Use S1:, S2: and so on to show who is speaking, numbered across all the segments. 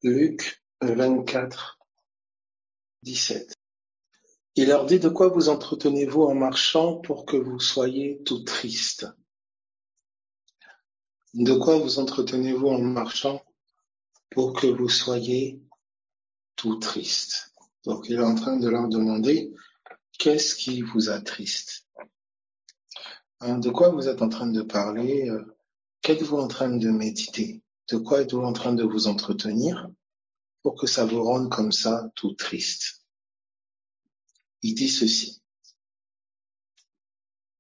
S1: Luc 24, 17. Il leur dit: de quoi vous entretenez-vous en marchant pour que vous soyez tout tristes? De quoi vous entretenez-vous en marchant pour que vous soyez tout tristes? Donc il est en train de leur demander: qu'est-ce qui vous attriste? De quoi vous êtes en train de parler? Qu'êtes-vous en train de méditer? De quoi êtes-vous en train de vous entretenir pour que ça vous rende comme ça tout triste? Il dit ceci.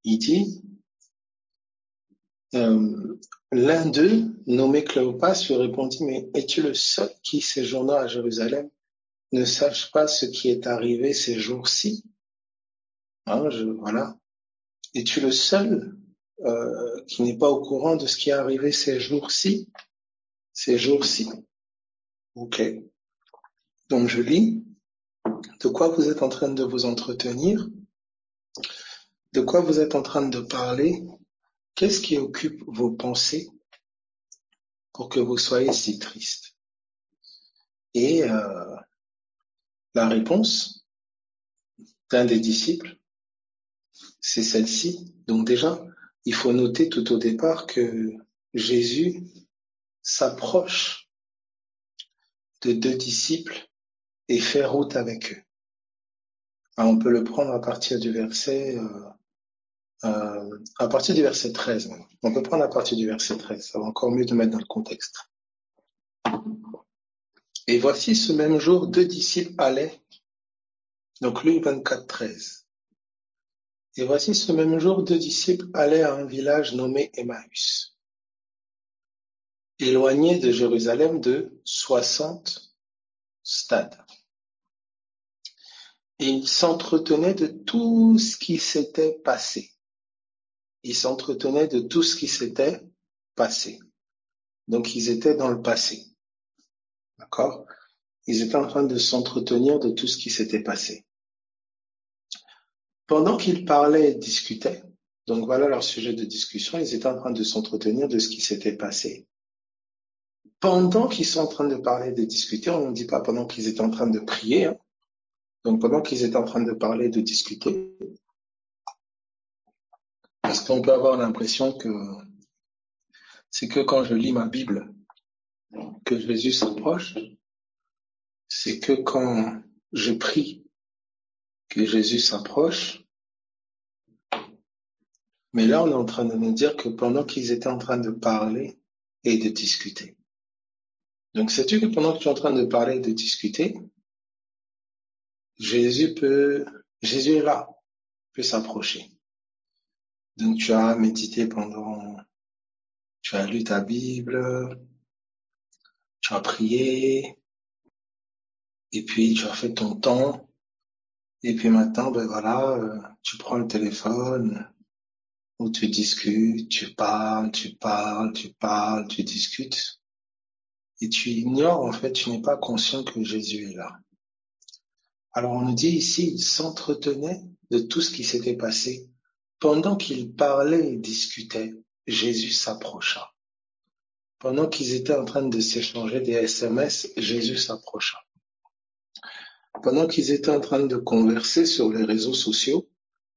S1: Il dit, l'un d'eux, nommé Cléopas, lui répondit: mais es-tu le seul qui, séjournant à Jérusalem, ne sache pas ce qui est arrivé ces jours-ci? Voilà. Es-tu le seul qui n'est pas au courant de ce qui est arrivé ces jours-ci? Ces jours-ci. Ok. Donc je lis. De quoi vous êtes en train de vous entretenir? De quoi vous êtes en train de parler? Qu'est-ce qui occupe vos pensées pour que vous soyez si tristes? Et la réponse d'un des disciples, c'est celle-ci. Donc déjà, il faut noter tout au départ que Jésus s'approche de deux disciples et fait route avec eux. Alors, on peut le prendre à partir du verset 13. On peut prendre à partir du verset 13. Ça va encore mieux de mettre dans le contexte. Et voici ce même jour, deux disciples allaient, donc Luc 24, 13. Et voici ce même jour, deux disciples allaient à un village nommé Emmaüs, éloigné de Jérusalem de 60 stades. Et ils s'entretenaient de tout ce qui s'était passé. Ils s'entretenaient de tout ce qui s'était passé. Donc ils étaient dans le passé. D'accord? Ils étaient en train de s'entretenir de tout ce qui s'était passé. Pendant qu'ils parlaient et discutaient, donc voilà leur sujet de discussion, ils étaient en train de s'entretenir de ce qui s'était passé. Pendant qu'ils sont en train de parler et de discuter, on ne dit pas pendant qu'ils étaient en train de prier, hein. Donc pendant qu'ils étaient en train de parler et de discuter, parce qu'on peut avoir l'impression que c'est que quand je lis ma Bible que Jésus s'approche, c'est que quand je prie que Jésus s'approche. Mais là, on est en train de nous dire que pendant qu'ils étaient en train de parler et de discuter. Donc, sais-tu que pendant que tu es en train de parler et de discuter, Jésus est là, peut s'approcher. Donc, tu as médité tu as lu ta Bible, tu as prié, et puis tu as fait ton temps, et puis maintenant, tu prends le téléphone, où tu discutes, tu parles, tu discutes, et tu ignores, en fait, tu n'es pas conscient que Jésus est là. Alors on nous dit ici, ils s'entretenaient de tout ce qui s'était passé. Pendant qu'ils parlaient et discutaient, Jésus s'approcha. Pendant qu'ils étaient en train de s'échanger des SMS, Jésus s'approcha. Pendant qu'ils étaient en train de converser sur les réseaux sociaux,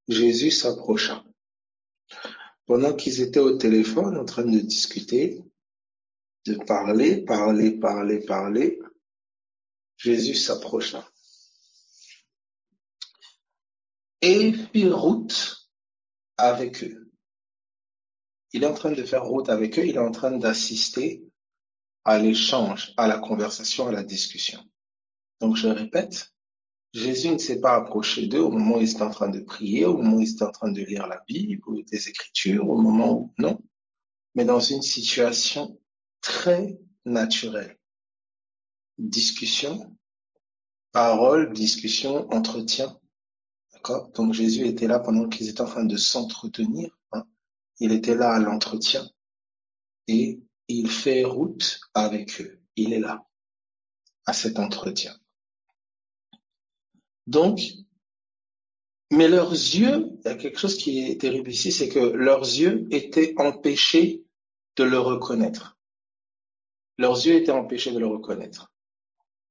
S1: Jésus s'approcha. Pendant qu'ils étaient au téléphone en train de discuter, de parler, Jésus s'approcha. Et fit route avec eux. Il est en train de faire route avec eux, il est en train d'assister à l'échange, à la conversation, à la discussion. Donc je répète, Jésus ne s'est pas approché d'eux au moment où ils étaient en train de prier, au moment où ils étaient en train de lire la Bible ou des Écritures, au moment où, non, mais dans une situation très naturelle. Discussion, parole, discussion, entretien. D'accord? Donc Jésus était là pendant qu'ils étaient en train de s'entretenir. Il était là à l'entretien et il fait route avec eux. Il est là à cet entretien. Donc, mais leurs yeux, il y a quelque chose qui est terrible ici, c'est que leurs yeux étaient empêchés de le reconnaître. Leurs yeux étaient empêchés de le reconnaître.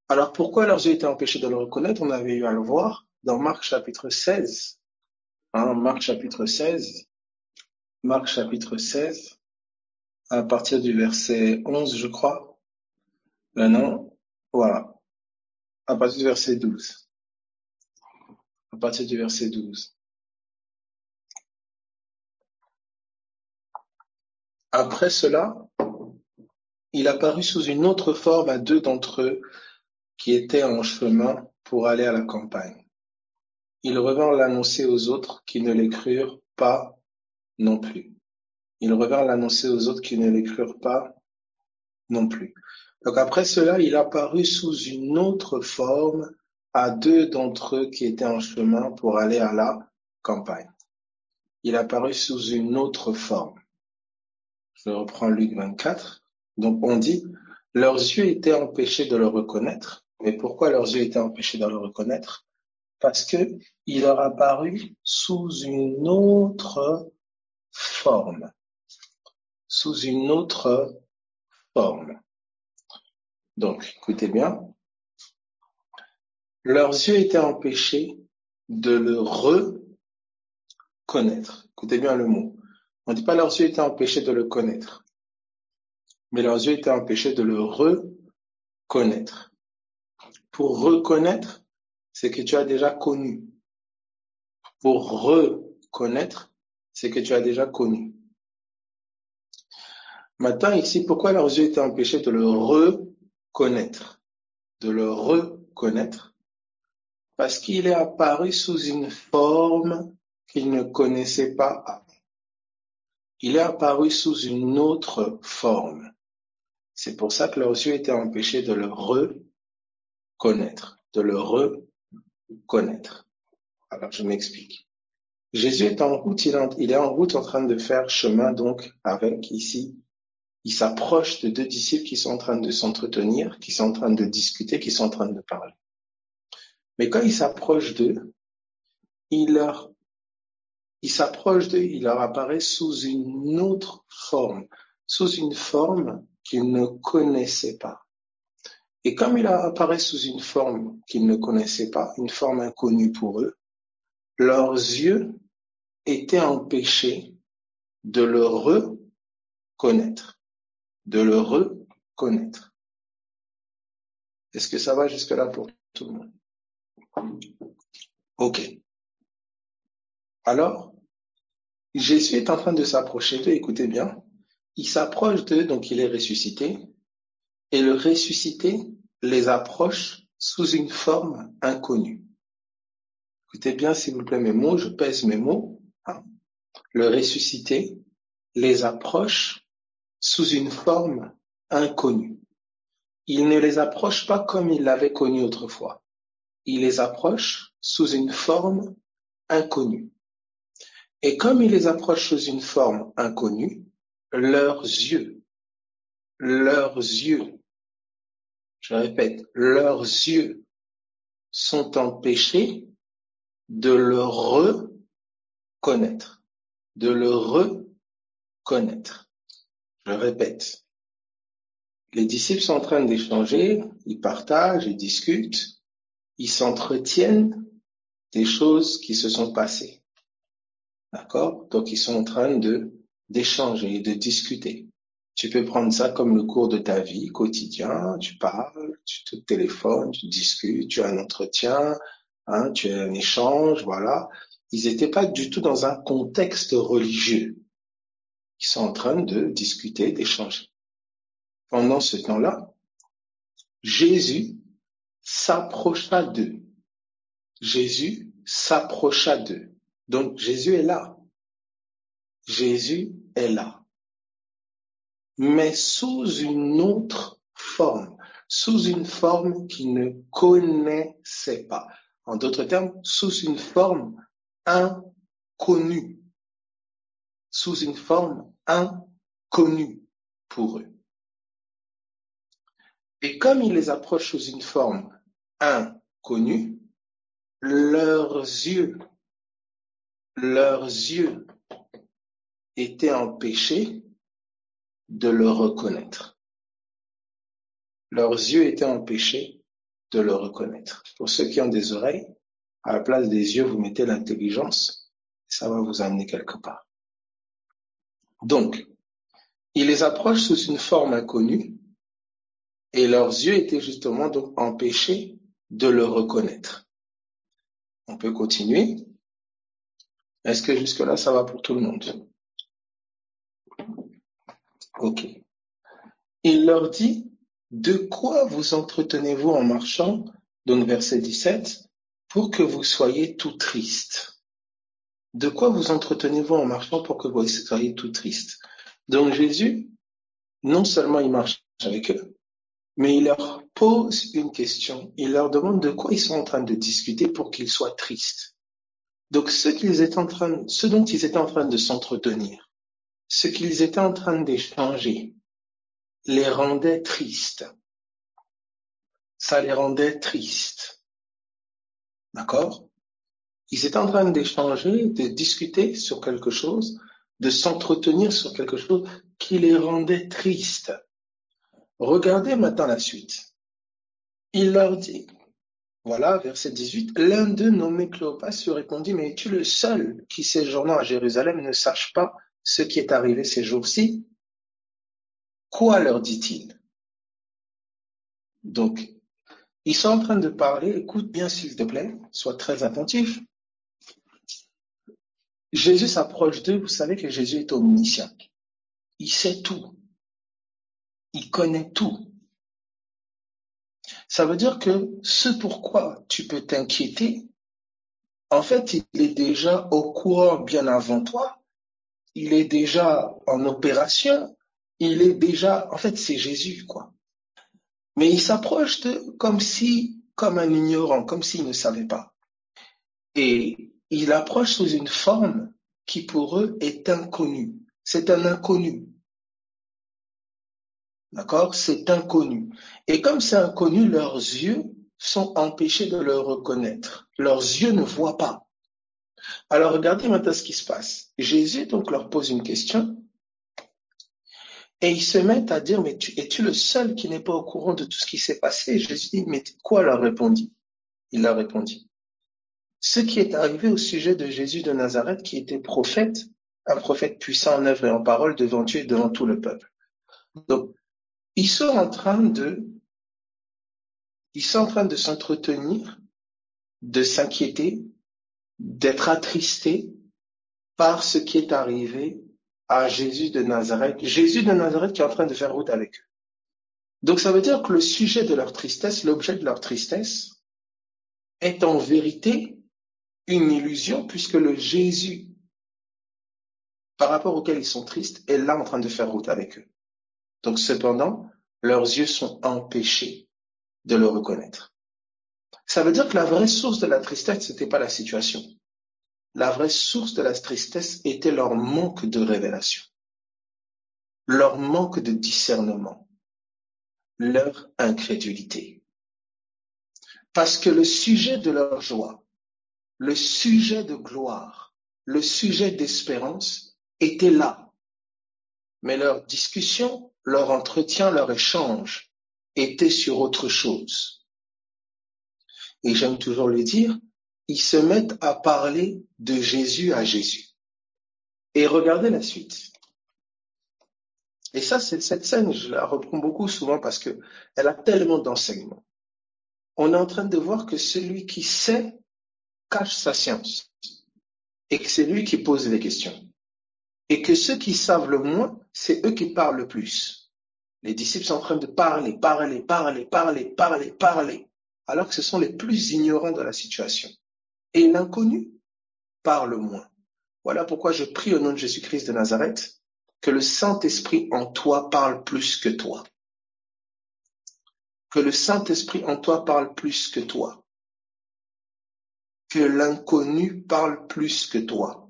S1: Alors, pourquoi leurs yeux étaient empêchés de le reconnaître? On avait eu à le voir dans Marc chapitre 16. Marc chapitre 16. Marc chapitre 16, à partir du verset 11, je crois. Non, voilà. À partir du verset 12. À partir du verset 12. Après cela, il apparut sous une autre forme à deux d'entre eux qui étaient en chemin pour aller à la campagne. Ils revinrent l'annoncer aux autres qui ne les crurent pas non plus. Ils revinrent l'annoncer aux autres qui ne les crurent pas non plus. Donc après cela, il apparut sous une autre forme à deux d'entre eux qui étaient en chemin pour aller à la campagne. Il apparut sous une autre forme. Je reprends Luc 24. Donc on dit, leurs yeux étaient empêchés de le reconnaître. Mais pourquoi leurs yeux étaient empêchés de le reconnaître? Parce que il leur apparut sous une autre forme. Sous une autre forme. Donc, écoutez bien. Leurs yeux étaient empêchés de le reconnaître. Écoutez bien le mot. On ne dit pas leurs yeux étaient empêchés de le connaître, mais leurs yeux étaient empêchés de le reconnaître. Pour reconnaître, c'est que tu as déjà connu. Pour reconnaître, c'est que tu as déjà connu. Maintenant, ici, pourquoi leurs yeux étaient empêchés de le reconnaître? De le reconnaître, parce qu'il est apparu sous une forme qu'ils ne connaissaient pas avant. Il est apparu sous une autre forme. C'est pour ça que leurs yeux étaient empêchés de le reconnaître, de le reconnaître. Alors, je m'explique. Jésus est en route, il est en route en train de faire chemin donc avec ici. Il s'approche de deux disciples qui sont en train de s'entretenir, qui sont en train de discuter, qui sont en train de parler. Mais quand il s'approche d'eux, il leur apparaît sous une autre forme, sous une forme qu'ils ne connaissaient pas. Et comme il apparaît sous une forme qu'ils ne connaissaient pas, une forme inconnue pour eux, leurs yeux étaient empêchés de le reconnaître, de le reconnaître. Est-ce que ça va jusque-là pour tout le monde? Ok. Alors, Jésus est en train de s'approcher d'eux, écoutez bien. Il s'approche d'eux, donc il est ressuscité, et le ressuscité les approche sous une forme inconnue. Écoutez bien, s'il vous plaît, mes mots, je pèse mes mots. Le ressuscité les approche sous une forme inconnue. Il ne les approche pas comme il l'avait connu autrefois. Il les approche sous une forme inconnue. Et comme il les approche sous une forme inconnue, leurs yeux, je répète, leurs yeux sont empêchés de le reconnaître, de le reconnaître. Je répète, les disciples sont en train d'échanger, ils partagent, ils discutent, ils s'entretiennent des choses qui se sont passées. D'accord? Donc, ils sont en train d'échanger, de discuter. Tu peux prendre ça comme le cours de ta vie quotidien. Tu parles, tu te téléphones, tu discutes, tu as un entretien, tu as un échange, voilà. Ils n'étaient pas du tout dans un contexte religieux. Ils sont en train de discuter, d'échanger. Pendant ce temps-là, Jésus s'approcha d'eux. Jésus s'approcha d'eux. Donc, Jésus est là. Jésus est là. Mais sous une autre forme, sous une forme qu'il ne connaissait pas. En d'autres termes, sous une forme inconnue. Sous une forme inconnue pour eux. Et comme il les approche sous une forme inconnue, leurs yeux étaient empêchés de le reconnaître. Leurs yeux étaient empêchés de le reconnaître. Pour ceux qui ont des oreilles, à la place des yeux, vous mettez l'intelligence, ça va vous amener quelque part. Donc, il les approche sous une forme inconnue, et leurs yeux étaient justement donc empêchés de le reconnaître. On peut continuer. Est-ce que jusque-là, ça va pour tout le monde? Ok. Il leur dit, de quoi vous entretenez-vous en marchant, donc verset 17, pour que vous soyez tout tristes? De quoi vous entretenez-vous en marchant pour que vous soyez tout tristes? Donc Jésus, non seulement il marche avec eux, mais il leur pose une question. Il leur demande de quoi ils sont en train de discuter pour qu'ils soient tristes. Donc ce dont ils étaient en train de s'entretenir, ce qu'ils étaient en train d'échanger, les rendait tristes. Ça les rendait tristes. D'accord? Ils étaient en train d'échanger, de discuter sur quelque chose, de s'entretenir sur quelque chose qui les rendait tristes. Regardez maintenant la suite. Il leur dit, voilà, verset 18, l'un d'eux nommé Cléopas lui répondit, mais es-tu le seul qui séjournant à Jérusalem ne sache pas ce qui est arrivé ces jours-ci? Quoi leur dit-il? Donc, ils sont en train de parler, écoute bien s'il te plaît, sois très attentif. Jésus s'approche d'eux, vous savez que Jésus est omniscient. Il sait tout. Il connaît tout. Ça veut dire que ce pourquoi tu peux t'inquiéter, en fait, il est déjà au courant bien avant toi. Il est déjà en opération. Il est déjà, en fait, c'est Jésus, quoi. Mais il s'approche d'eux comme un ignorant, comme s'il ne savait pas. Et il approche sous une forme qui pour eux est inconnue. C'est un inconnu. D'accord? C'est inconnu. Et comme c'est inconnu, leurs yeux sont empêchés de le reconnaître. Leurs yeux ne voient pas. Alors regardez maintenant ce qui se passe. Jésus donc leur pose une question et ils se mettent à dire, mais es-tu le seul qui n'est pas au courant de tout ce qui s'est passé? Jésus dit, mais quoi leur répondit? Il leur répondit, ce qui est arrivé au sujet de Jésus de Nazareth qui était prophète, un prophète puissant en œuvre et en parole devant Dieu et devant tout le peuple. Donc, ils sont en train de s'entretenir, de s'inquiéter, d'être attristés par ce qui est arrivé à Jésus de Nazareth. Jésus de Nazareth qui est en train de faire route avec eux. Donc ça veut dire que le sujet de leur tristesse, l'objet de leur tristesse, est en vérité une illusion puisque le Jésus par rapport auquel ils sont tristes est là en train de faire route avec eux. Donc cependant, leurs yeux sont empêchés de le reconnaître. Ça veut dire que la vraie source de la tristesse, c'était pas la situation. La vraie source de la tristesse était leur manque de révélation, leur manque de discernement, leur incrédulité. Parce que le sujet de leur joie, le sujet de gloire, le sujet d'espérance était là. Mais leur discussion, leur entretien, leur échange était sur autre chose. Et j'aime toujours le dire, ils se mettent à parler de Jésus à Jésus. Et regardez la suite. Et ça, cette scène, je la reprends beaucoup souvent parce que elle a tellement d'enseignements. On est en train de voir que celui qui sait cache sa science et que c'est lui qui pose les questions. Et que ceux qui savent le moins, c'est eux qui parlent le plus. Les disciples sont en train de parler, alors que ce sont les plus ignorants de la situation. Et l'inconnu parle moins. Voilà pourquoi je prie au nom de Jésus-Christ de Nazareth que le Saint-Esprit en toi parle plus que toi. Que le Saint-Esprit en toi parle plus que toi. Que l'inconnu parle plus que toi.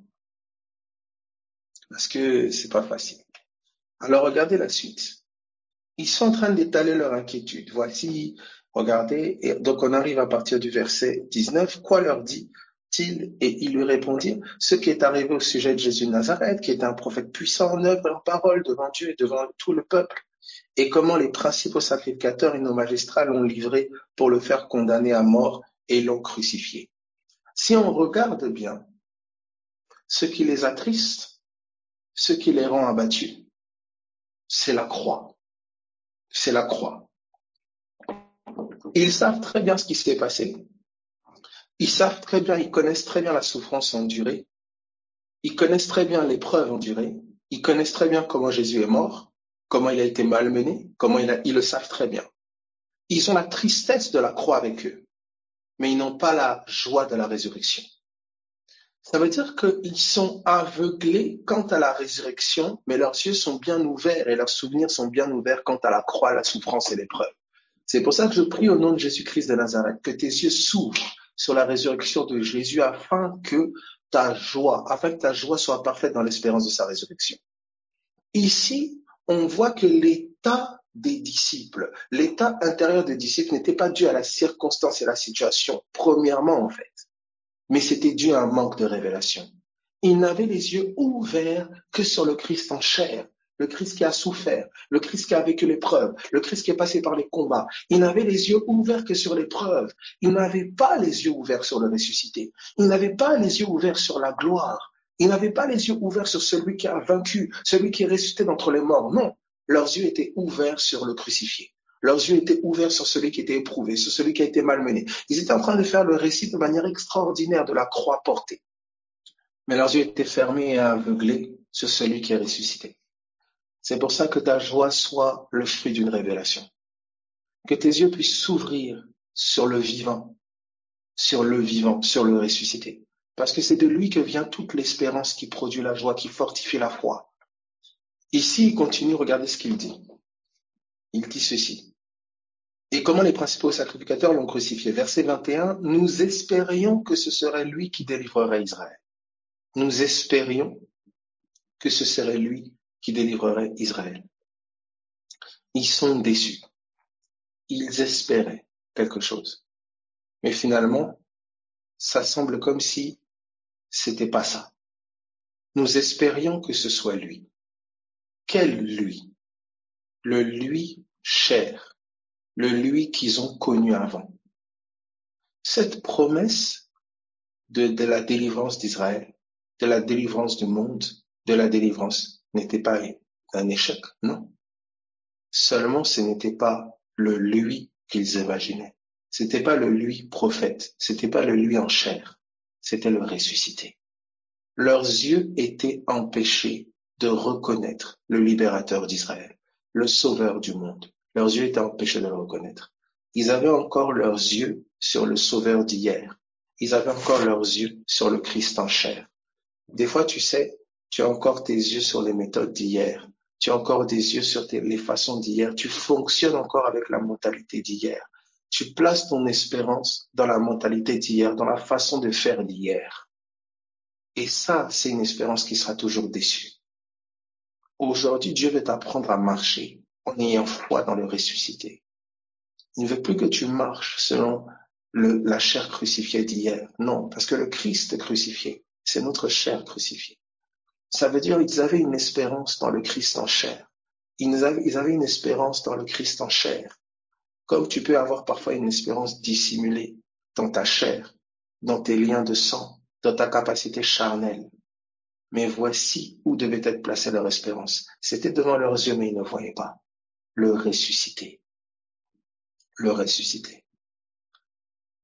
S1: Parce que c'est pas facile. Alors regardez la suite. Ils sont en train d'étaler leur inquiétude. Voici, regardez, et donc on arrive à partir du verset 19. Quoi leur dit-il? Et ils lui répondirent, ce qui est arrivé au sujet de Jésus de Nazareth, qui est un prophète puissant en œuvre et en parole devant Dieu et devant tout le peuple, et comment les principaux sacrificateurs et nos magistrats l'ont livré pour le faire condamner à mort et l'ont crucifié. Si on regarde bien, ce qui les attriste, ce qui les rend abattus, c'est la croix. C'est la croix. Ils savent très bien ce qui s'est passé. Ils savent très bien, ils connaissent très bien la souffrance endurée. Ils connaissent très bien l'épreuve endurée. Ils connaissent très bien comment Jésus est mort, comment il a été malmené, ils le savent très bien. Ils ont la tristesse de la croix avec eux, mais ils n'ont pas la joie de la résurrection. Ça veut dire qu'ils sont aveuglés quant à la résurrection, mais leurs yeux sont bien ouverts et leurs souvenirs sont bien ouverts quant à la croix, la souffrance et l'épreuve. C'est pour ça que je prie au nom de Jésus-Christ de Nazareth, que tes yeux s'ouvrent sur la résurrection de Jésus afin que ta joie soit parfaite dans l'espérance de sa résurrection. Ici, on voit que l'état des disciples, l'état intérieur des disciples n'était pas dû à la circonstance et la situation, premièrement en fait, mais c'était dû à un manque de révélation. Ils n'avaient les yeux ouverts que sur le Christ en chair, le Christ qui a souffert, le Christ qui a vécu l'épreuve, le Christ qui est passé par les combats. Ils n'avaient les yeux ouverts que sur l'épreuve. Ils n'avaient pas les yeux ouverts sur le ressuscité. Ils n'avaient pas les yeux ouverts sur la gloire. Ils n'avaient pas les yeux ouverts sur celui qui a vaincu, celui qui est ressuscité d'entre les morts. Non, leurs yeux étaient ouverts sur le crucifié. Leurs yeux étaient ouverts sur celui qui était éprouvé, sur celui qui a été malmené. Ils étaient en train de faire le récit de manière extraordinaire de la croix portée. Mais leurs yeux étaient fermés et aveuglés sur celui qui est ressuscité. C'est pour ça que ta joie soit le fruit d'une révélation. Que tes yeux puissent s'ouvrir sur le vivant, sur le ressuscité. Parce que c'est de lui que vient toute l'espérance qui produit la joie, qui fortifie la foi. Ici, il continue, regardez ce qu'il dit. Il dit ceci. Et comment les principaux sacrificateurs l'ont crucifié. Verset 21, nous espérions que ce serait lui qui délivrerait Israël. Nous espérions que ce serait lui qui délivrerait Israël. Ils sont déçus. Ils espéraient quelque chose. Mais finalement, ça semble comme si c'était pas ça. Nous espérions que ce soit lui. Quel lui? Le lui cher. Le lui qu'ils ont connu avant. Cette promesse de la délivrance d'Israël, de la délivrance du monde, de la délivrance n'était pas un échec, non. Seulement ce n'était pas le lui qu'ils imaginaient. C'était pas le lui prophète, c'était pas le lui en chair, c'était le ressuscité. Leurs yeux étaient empêchés de reconnaître le libérateur d'Israël, le sauveur du monde. Leurs yeux étaient empêchés de le reconnaître. Ils avaient encore leurs yeux sur le sauveur d'hier. Ils avaient encore leurs yeux sur le Christ en chair. Des fois, tu sais, tu as encore tes yeux sur les méthodes d'hier. Tu as encore des yeux sur les façons d'hier. Tu fonctionnes encore avec la mentalité d'hier. Tu places ton espérance dans la mentalité d'hier, dans la façon de faire d'hier. Et ça, c'est une espérance qui sera toujours déçue. Aujourd'hui, Dieu veut t'apprendre à marcher en ayant foi dans le ressuscité. Il ne veut plus que tu marches selon la chair crucifiée d'hier. Non, parce que le Christ crucifié, c'est notre chair crucifiée. Ça veut dire qu'ils avaient une espérance dans le Christ en chair. Ils avaient une espérance dans le Christ en chair. Comme tu peux avoir parfois une espérance dissimulée dans ta chair, dans tes liens de sang, dans ta capacité charnelle. Mais voici où devait être placée leur espérance. C'était devant leurs yeux, mais ils ne voyaient pas. Le ressuscité. Le ressuscité.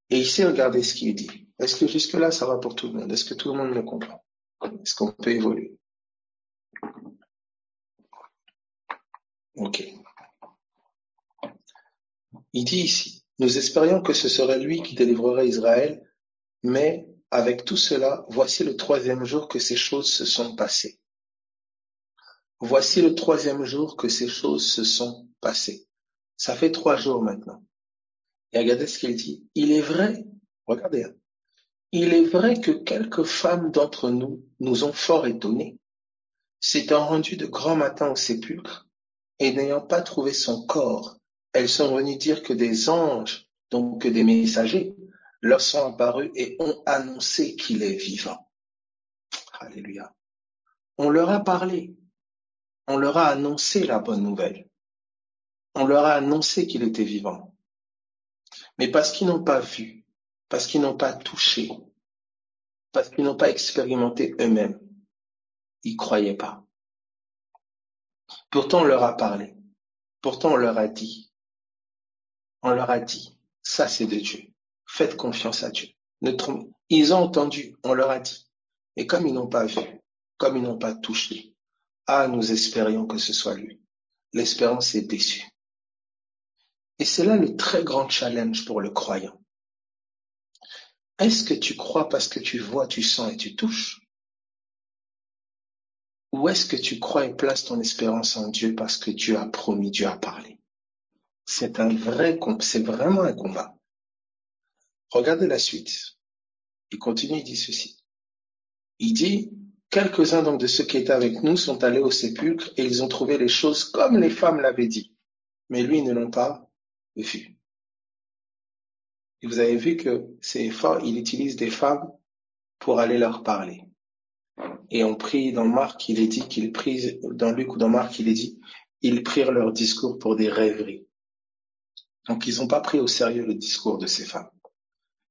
S1: Et ici, regardez ce qu'il dit. Est-ce que jusque-là, ça va pour tout le monde? Est-ce que tout le monde le comprend? Est-ce qu'on peut évoluer? Ok. Il dit ici, nous espérions que ce serait lui qui délivrerait Israël, mais avec tout cela, voici le 3e jour que ces choses se sont passées. Voici le 3e jour que ces choses se sont passées. Ça fait 3 jours maintenant. Et regardez ce qu'il dit. Il est vrai, regardez, il est vrai que quelques femmes d'entre nous nous ont fort étonnés, s'étant rendues de grand matin au sépulcre, et n'ayant pas trouvé son corps, elles sont venues dire que des anges, donc que des messagers, leur sont apparus et ont annoncé qu'il est vivant. Alléluia. On leur a parlé, on leur a annoncé la bonne nouvelle. On leur a annoncé qu'il était vivant. Mais parce qu'ils n'ont pas vu, parce qu'ils n'ont pas touché, parce qu'ils n'ont pas expérimenté eux-mêmes, ils croyaient pas. Pourtant, on leur a parlé. Pourtant, on leur a dit, ça c'est de Dieu. Faites confiance à Dieu. Ils ont entendu, on leur a dit. Et comme ils n'ont pas vu, comme ils n'ont pas touché, nous espérions que ce soit lui. L'espérance est déçue. Et c'est là le très grand challenge pour le croyant. Est-ce que tu crois parce que tu vois, tu sens et tu touches? Ou est-ce que tu crois et places ton espérance en Dieu parce que Dieu a promis, Dieu a parlé? C'est vraiment un combat. Regardez la suite. Il continue, il dit ceci. Il dit, quelques-uns donc de ceux qui étaient avec nous sont allés au sépulcre et ils ont trouvé les choses comme les femmes l'avaient dit. Mais lui, ils ne l'ont pas vu. Et vous avez vu que c'est fort, il utilise des femmes pour aller leur parler. Et on prie dans Marc, il est dit qu'ils prient, dans Luc ou dans Marc, il est dit, ils prirent leur discours pour des rêveries. Donc ils n'ont pas pris au sérieux le discours de ces femmes.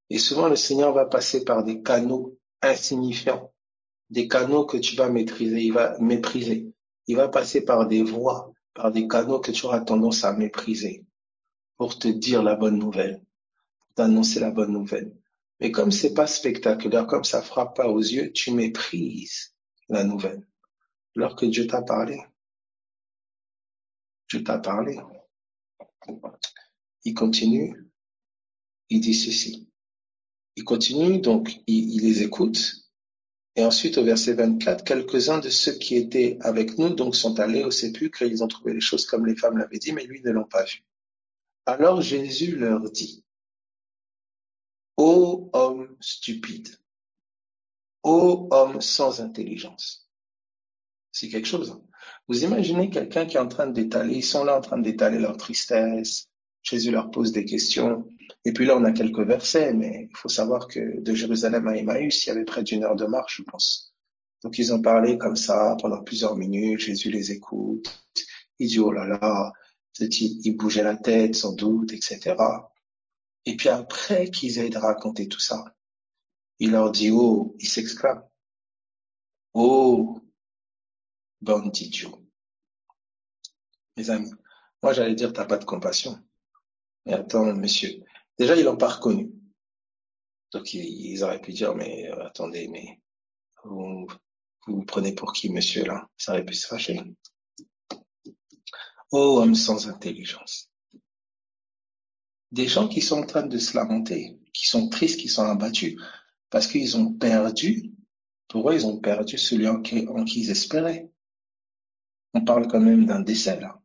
S1: Et souvent le Seigneur va passer par des canaux insignifiants, des canaux que tu vas maîtriser, il va mépriser. Il va passer par des voies, par des canaux que tu auras tendance à mépriser pour te dire la bonne nouvelle, pour t'annoncer la bonne nouvelle. Mais comme c'est pas spectaculaire, comme ça frappe pas aux yeux, tu méprises la nouvelle. Alors que Dieu t'a parlé. Dieu t'a parlé. Il continue, il dit ceci. Il continue, donc il les écoute. Et ensuite, au verset 24, quelques-uns de ceux qui étaient avec nous donc sont allés au sépulcre et ils ont trouvé les choses comme les femmes l'avaient dit, mais lui ne l'ont pas vu. Alors Jésus leur dit, ô homme stupide, ô homme sans intelligence. C'est quelque chose. Hein. Vous imaginez quelqu'un qui est en train d'étaler, ils sont là en train d'étaler leur tristesse, Jésus leur pose des questions, et puis là on a quelques versets, mais il faut savoir que de Jérusalem à Emmaüs, il y avait près d'1 heure de marche, je pense. Donc ils ont parlé comme ça pendant plusieurs minutes, Jésus les écoute, il dit oh là là, il bougeait la tête sans doute, etc. Et puis après qu'ils aient raconté tout ça, il leur dit oh, il s'exclame, oh, bande d'idiots. Mes amis, moi j'allais dire t'as pas de compassion. Mais attends, monsieur. Déjà, ils l'ont pas reconnu. Donc, ils auraient pu dire, mais attendez, mais vous vous prenez pour qui, monsieur, là? Ça aurait pu se fâcher. Oh, homme sans intelligence. Des gens qui sont en train de se lamenter, qui sont tristes, qui sont abattus, parce qu'ils ont perdu, pour eux, ils ont perdu celui en qui ils espéraient. On parle quand même d'un décès, là.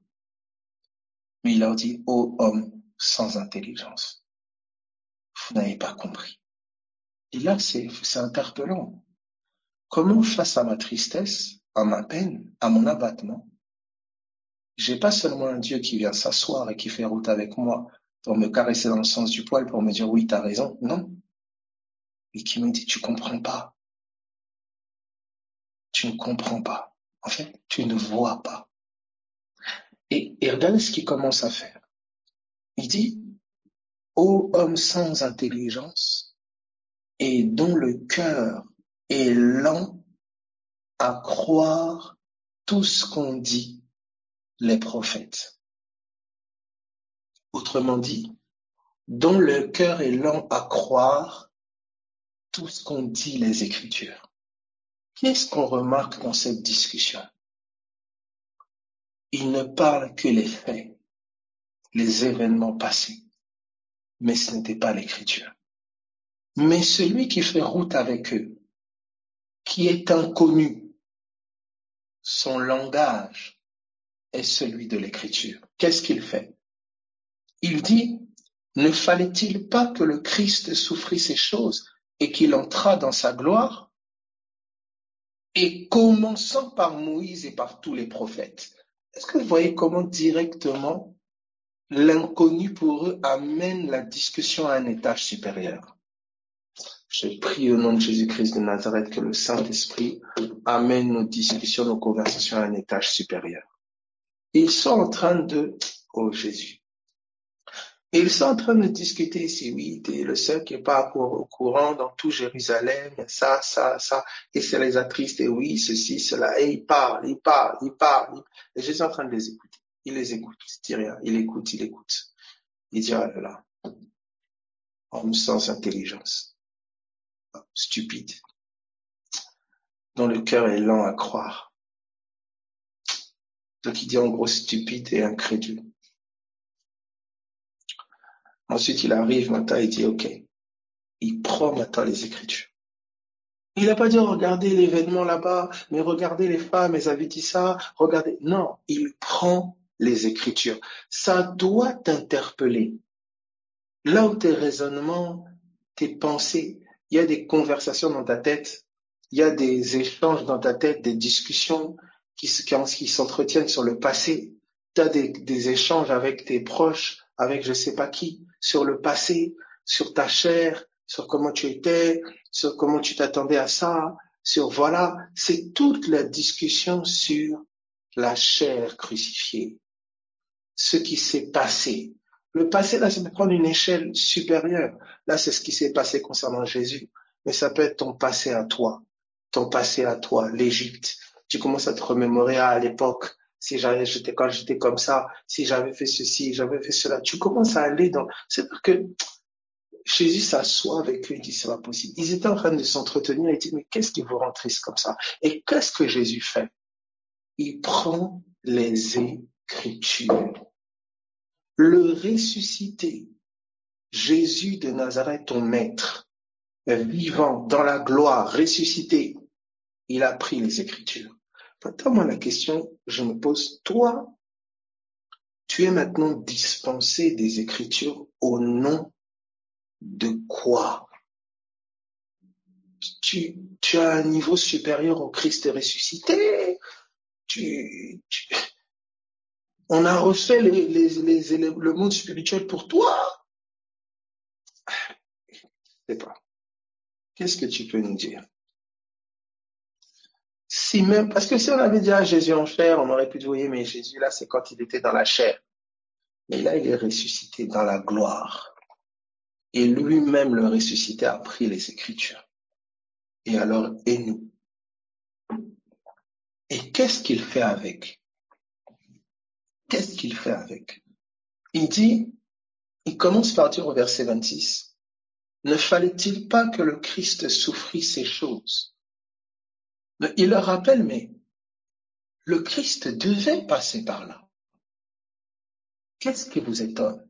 S1: Mais il leur dit, oh, homme sans intelligence. Vous n'avez pas compris. Et là, c'est interpellant. Comment, face à ma tristesse, à ma peine, à mon abattement, j'ai pas seulement un Dieu qui vient s'asseoir et qui fait route avec moi pour me caresser dans le sens du poil, pour me dire oui, t'as raison, non. Et qui me dit, tu comprends pas. Tu ne comprends pas. En fait, tu ne vois pas. Et regardez ce qu'il commence à faire. Il dit, ô homme sans intelligence et dont le cœur est lent à croire tout ce qu'ont dit les prophètes. Autrement dit, dont le cœur est lent à croire tout ce qu'ont dit les Écritures. Qu'est-ce qu'on remarque dans cette discussion? Ils ne parlent que les faits, les événements passés, mais ce n'était pas l'Écriture. Mais celui qui fait route avec eux, qui est inconnu, son langage est celui de l'Écriture. Qu'est-ce qu'il fait? Il dit, ne fallait-il pas que le Christ souffrit ces choses et qu'il entrât dans sa gloire? Et commençant par Moïse et par tous les prophètes. Est-ce que vous voyez comment directement l'inconnu pour eux amène la discussion à un étage supérieur? Je prie au nom de Jésus-Christ de Nazareth que le Saint-Esprit amène nos discussions, nos conversations à un étage supérieur. Ils sont en train de Oh Jésus. Et ils sont en train de discuter ici, oui, t'es le seul qui est pas au courant dans tout Jérusalem, ça, et ça les attriste, et oui, ceci, cela, et ils parlent. Et Jésus est en train de les écouter. Il les écoute, il dit rien, il écoute. Il dit, ah là là, homme sans intelligence, stupide, dont le cœur est lent à croire. Donc il dit en gros stupide et incrédule. Ensuite il arrive maintenant, il dit ok, il prend maintenant les Écritures. Il n'a pas dit regardez l'événement là-bas, mais regardez les femmes, elles avaient dit ça, regardez. Non, il prend les Écritures. Ça doit t'interpeller. Là où tes raisonnements, tes pensées, il y a des conversations dans ta tête, il y a des échanges dans ta tête, des discussions qui s'entretiennent sur le passé. Tu as des échanges avec tes proches, avec je sais pas qui, sur le passé, sur ta chair, sur comment tu étais, sur comment tu t'attendais à ça, sur voilà, c'est toute la discussion sur la chair crucifiée, ce qui s'est passé. Le passé, là, c'est de prendre une échelle supérieure. Là, c'est ce qui s'est passé concernant Jésus. Mais ça peut être ton passé à toi, l'Égypte. Tu commences à te remémorer à l'époque, quand j'étais comme ça, si j'avais fait ceci, j'avais fait cela. Tu commences à aller dans, c'est-à-dire que Jésus s'assoit avec eux et dit, c'est pas possible. Ils étaient en train de s'entretenir et dit, mais qu'est-ce qui vous rend triste comme ça? Et qu'est-ce que Jésus fait? Il prend les Écritures. Le ressuscité, Jésus de Nazareth, ton maître, vivant dans la gloire, ressuscité, il a pris les Écritures. Maintenant, moi, la question, je me pose, toi, tu es maintenant dispensé des Écritures au nom de quoi? Tu as un niveau supérieur au Christ ressuscité. On a refait le monde spirituel pour toi. Je sais pas. Qu'est-ce que tu peux nous dire? Si même, parce que si on avait dit à Jésus en chair, on aurait pu dire, oui, mais Jésus là, c'est quand il était dans la chair. Mais là, il est ressuscité dans la gloire. Et lui-même, le ressuscité, a pris les Écritures. Et alors, et nous? Et qu'est-ce qu'il fait avec? Qu'est-ce qu'il fait avec? Il dit, il commence par dire au verset 26, ne fallait-il pas que le Christ souffrit ces choses? Il leur rappelle, mais le Christ devait passer par là. Qu'est-ce qui vous étonne?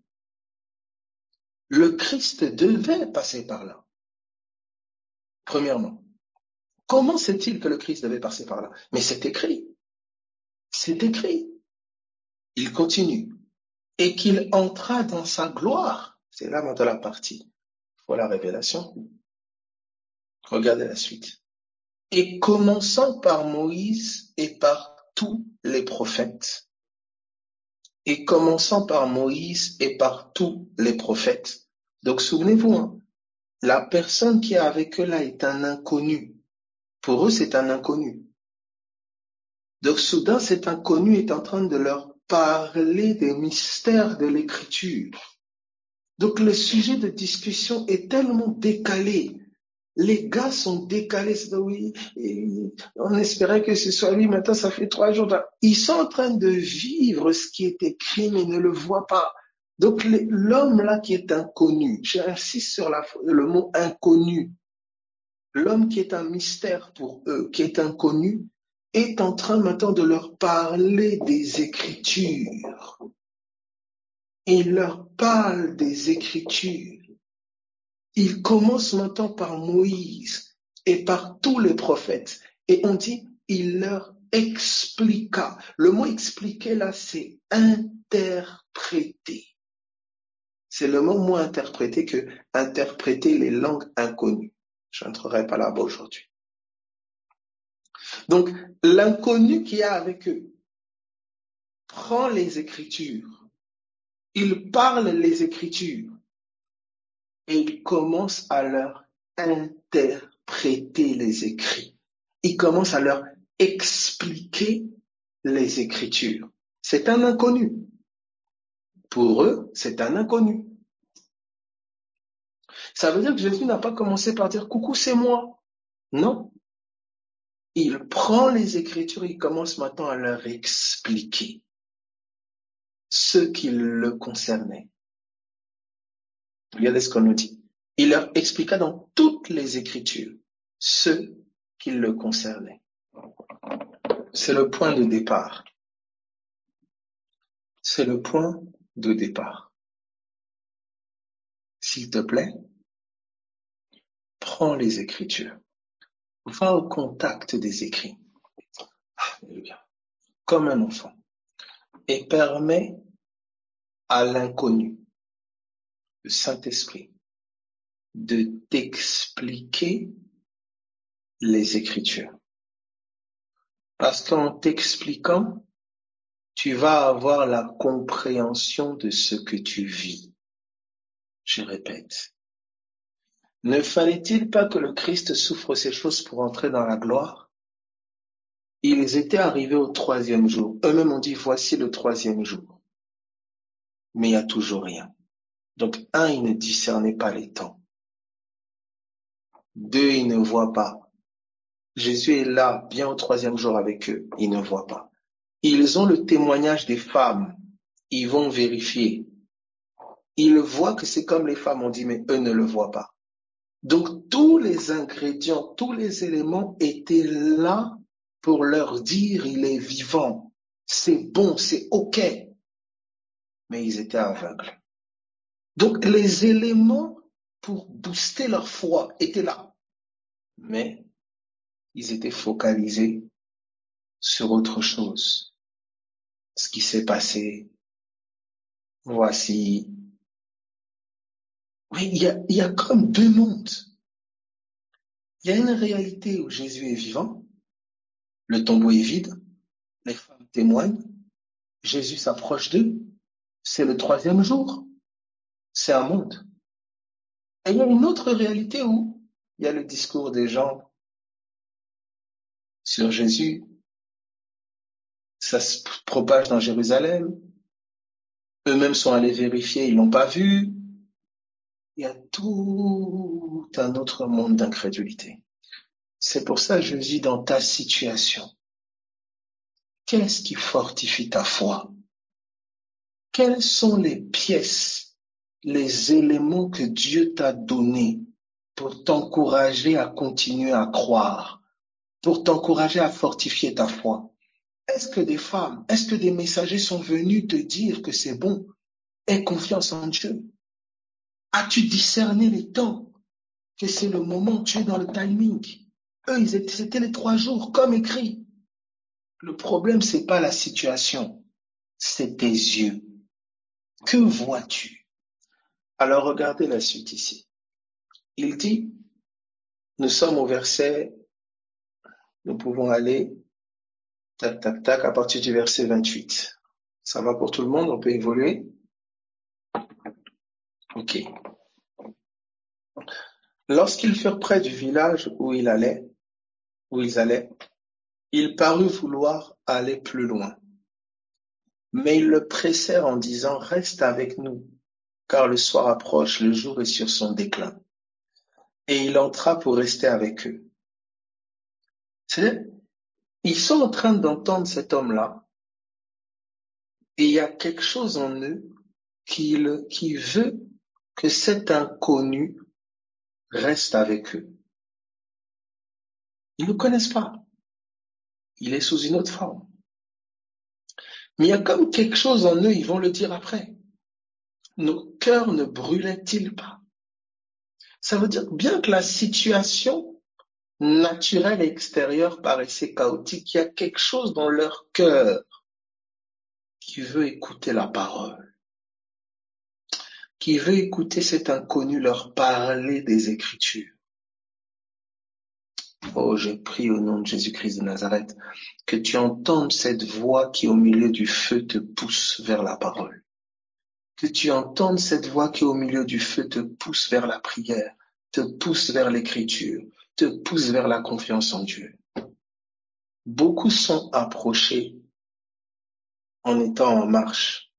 S1: Le Christ devait passer par là. Premièrement, comment sait-il que le Christ devait passer par là? Mais c'est écrit. C'est écrit. Il continue. Et qu'il entra dans sa gloire. C'est là maintenant la partie. Voilà la révélation. Regardez la suite. Et commençant par Moïse et par tous les prophètes. Et commençant par Moïse et par tous les prophètes. Donc souvenez-vous, hein, la personne qui est avec eux là est un inconnu. Pour eux, c'est un inconnu. Donc soudain, cet inconnu est en train de leur parler des mystères de l'écriture. Donc le sujet de discussion est tellement décalé. Les gars sont décalés. Oui, on espérait que ce soit lui. Maintenant, ça fait 3 jours. Ils sont en train de vivre ce qui est écrit, mais ne le voient pas. Donc l'homme là qui est inconnu, j'insiste sur le mot inconnu, l'homme qui est un mystère pour eux, qui est inconnu, est en train maintenant de leur parler des Écritures. Il leur parle des Écritures. Il commence maintenant par Moïse et par tous les prophètes. Et on dit, il leur expliqua. Le mot expliquer là, c'est interpréter. C'est le mot interpréter que interpréter les langues inconnues. Je n'entrerai pas là-bas aujourd'hui. Donc, l'inconnu qui est avec eux prend les Écritures, il parle les Écritures et il commence à leur interpréter les écrits. Il commence à leur expliquer les Écritures. C'est un inconnu. Pour eux, c'est un inconnu. Ça veut dire que Jésus n'a pas commencé par dire « Coucou, c'est moi ». Non. Il prend les Écritures et il commence maintenant à leur expliquer ce qui le concernait. Regardez ce qu'on nous dit. Il leur expliqua dans toutes les Écritures ce qui le concernait. C'est le point de départ. C'est le point de départ. S'il te plaît, prends les Écritures. Va au contact des écrits. Alléluia. Comme un enfant. Et permets à l'inconnu, le Saint-Esprit, de t'expliquer les Écritures. Parce qu'en t'expliquant, tu vas avoir la compréhension de ce que tu vis. Je répète. Ne fallait-il pas que le Christ souffre ces choses pour entrer dans la gloire? Ils étaient arrivés au 3e jour. Eux-mêmes ont dit, voici le 3e jour. Mais il n'y a toujours rien. Donc, 1, ils ne discernaient pas les temps. 2, ils ne voient pas. Jésus est là, bien au 3e jour avec eux. Ils ne voient pas. Ils ont le témoignage des femmes. Ils vont vérifier. Ils voient que c'est comme les femmes ont dit, mais eux ne le voient pas. Donc, tous les ingrédients, tous les éléments étaient là pour leur dire, il est vivant. C'est bon, c'est OK. Mais ils étaient aveugles. Donc, les éléments pour booster leur foi étaient là. Mais ils étaient focalisés sur autre chose. Ce qui s'est passé, voici. Oui, il y a comme deux mondes. Il y a une réalité où Jésus est vivant, le tombeau est vide, les femmes témoignent, Jésus s'approche d'eux, c'est le 3e jour, c'est un monde. Et il y a une autre réalité où il y a le discours des gens sur Jésus, ça se propage dans Jérusalem, eux-mêmes sont allés vérifier, ils l'ont pas vu. Il y a tout un autre monde d'incrédulité. C'est pour ça que je dis dans ta situation, qu'est-ce qui fortifie ta foi? Quelles sont les pièces, les éléments que Dieu t'a donnés pour t'encourager à continuer à croire, pour t'encourager à fortifier ta foi? Est-ce que des femmes, est-ce que des messagers sont venus te dire que c'est bon? Aie confiance en Dieu. As-tu discerné les temps? Que c'est le moment, tu es dans le timing. Eux, c'était les 3 jours, comme écrit. Le problème, c'est pas la situation, c'est tes yeux. Que vois-tu? Alors, regardez la suite ici. Il dit, nous sommes au verset, nous pouvons aller, tac, tac, tac, à partir du verset 28. Ça va pour tout le monde? On peut évoluer? Ok. Lorsqu'ils furent près du village où ils allaient, il parut vouloir aller plus loin. Mais ils le pressèrent en disant, reste avec nous, car le soir approche, le jour est sur son déclin. Et il entra pour rester avec eux. C'est-à-dire, ils sont en train d'entendre cet homme-là, et il y a quelque chose en eux qui veut que cet inconnu reste avec eux. Ils ne le connaissent pas. Il est sous une autre forme. Mais il y a comme quelque chose en eux, ils vont le dire après. Nos cœurs ne brûlaient-ils pas? Ça veut dire, bien que la situation naturelle et extérieure paraissait chaotique, il y a quelque chose dans leur cœur qui veut écouter la parole, qui veut écouter cet inconnu leur parler des Écritures. Oh, je prie au nom de Jésus-Christ de Nazareth, que tu entendes cette voix qui au milieu du feu te pousse vers la parole. Que tu entendes cette voix qui au milieu du feu te pousse vers la prière, te pousse vers l'écriture, te pousse vers la confiance en Dieu. Beaucoup sont approchés en étant en marche.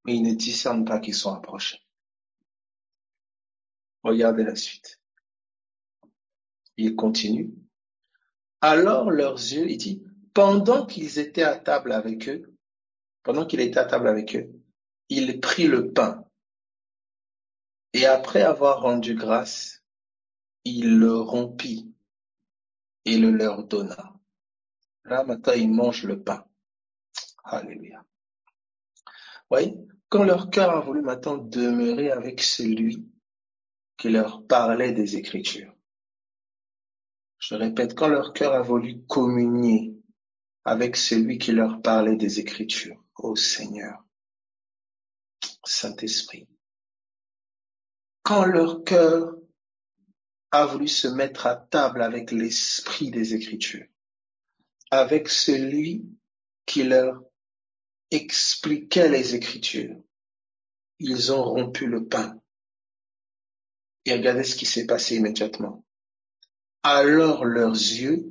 S1: mais ils ne discernent pas qu'ils sont approchés. Regardez la suite. Il continue. Alors leurs yeux, il dit, pendant qu'il était à table avec eux, il prit le pain et après avoir rendu grâce, il le rompit et le leur donna. Là, maintenant, ils mangent le pain. Alléluia. Oui, quand leur cœur a voulu maintenant demeurer avec celui qui leur parlait des Écritures. Je répète, quand leur cœur a voulu communier avec celui qui leur parlait des Écritures. Ô Seigneur, Saint-Esprit. Quand leur cœur a voulu se mettre à table avec l'esprit des Écritures, avec celui qui leur expliquait les Écritures, ils ont rompu le pain. Et regardez ce qui s'est passé immédiatement. Alors leurs yeux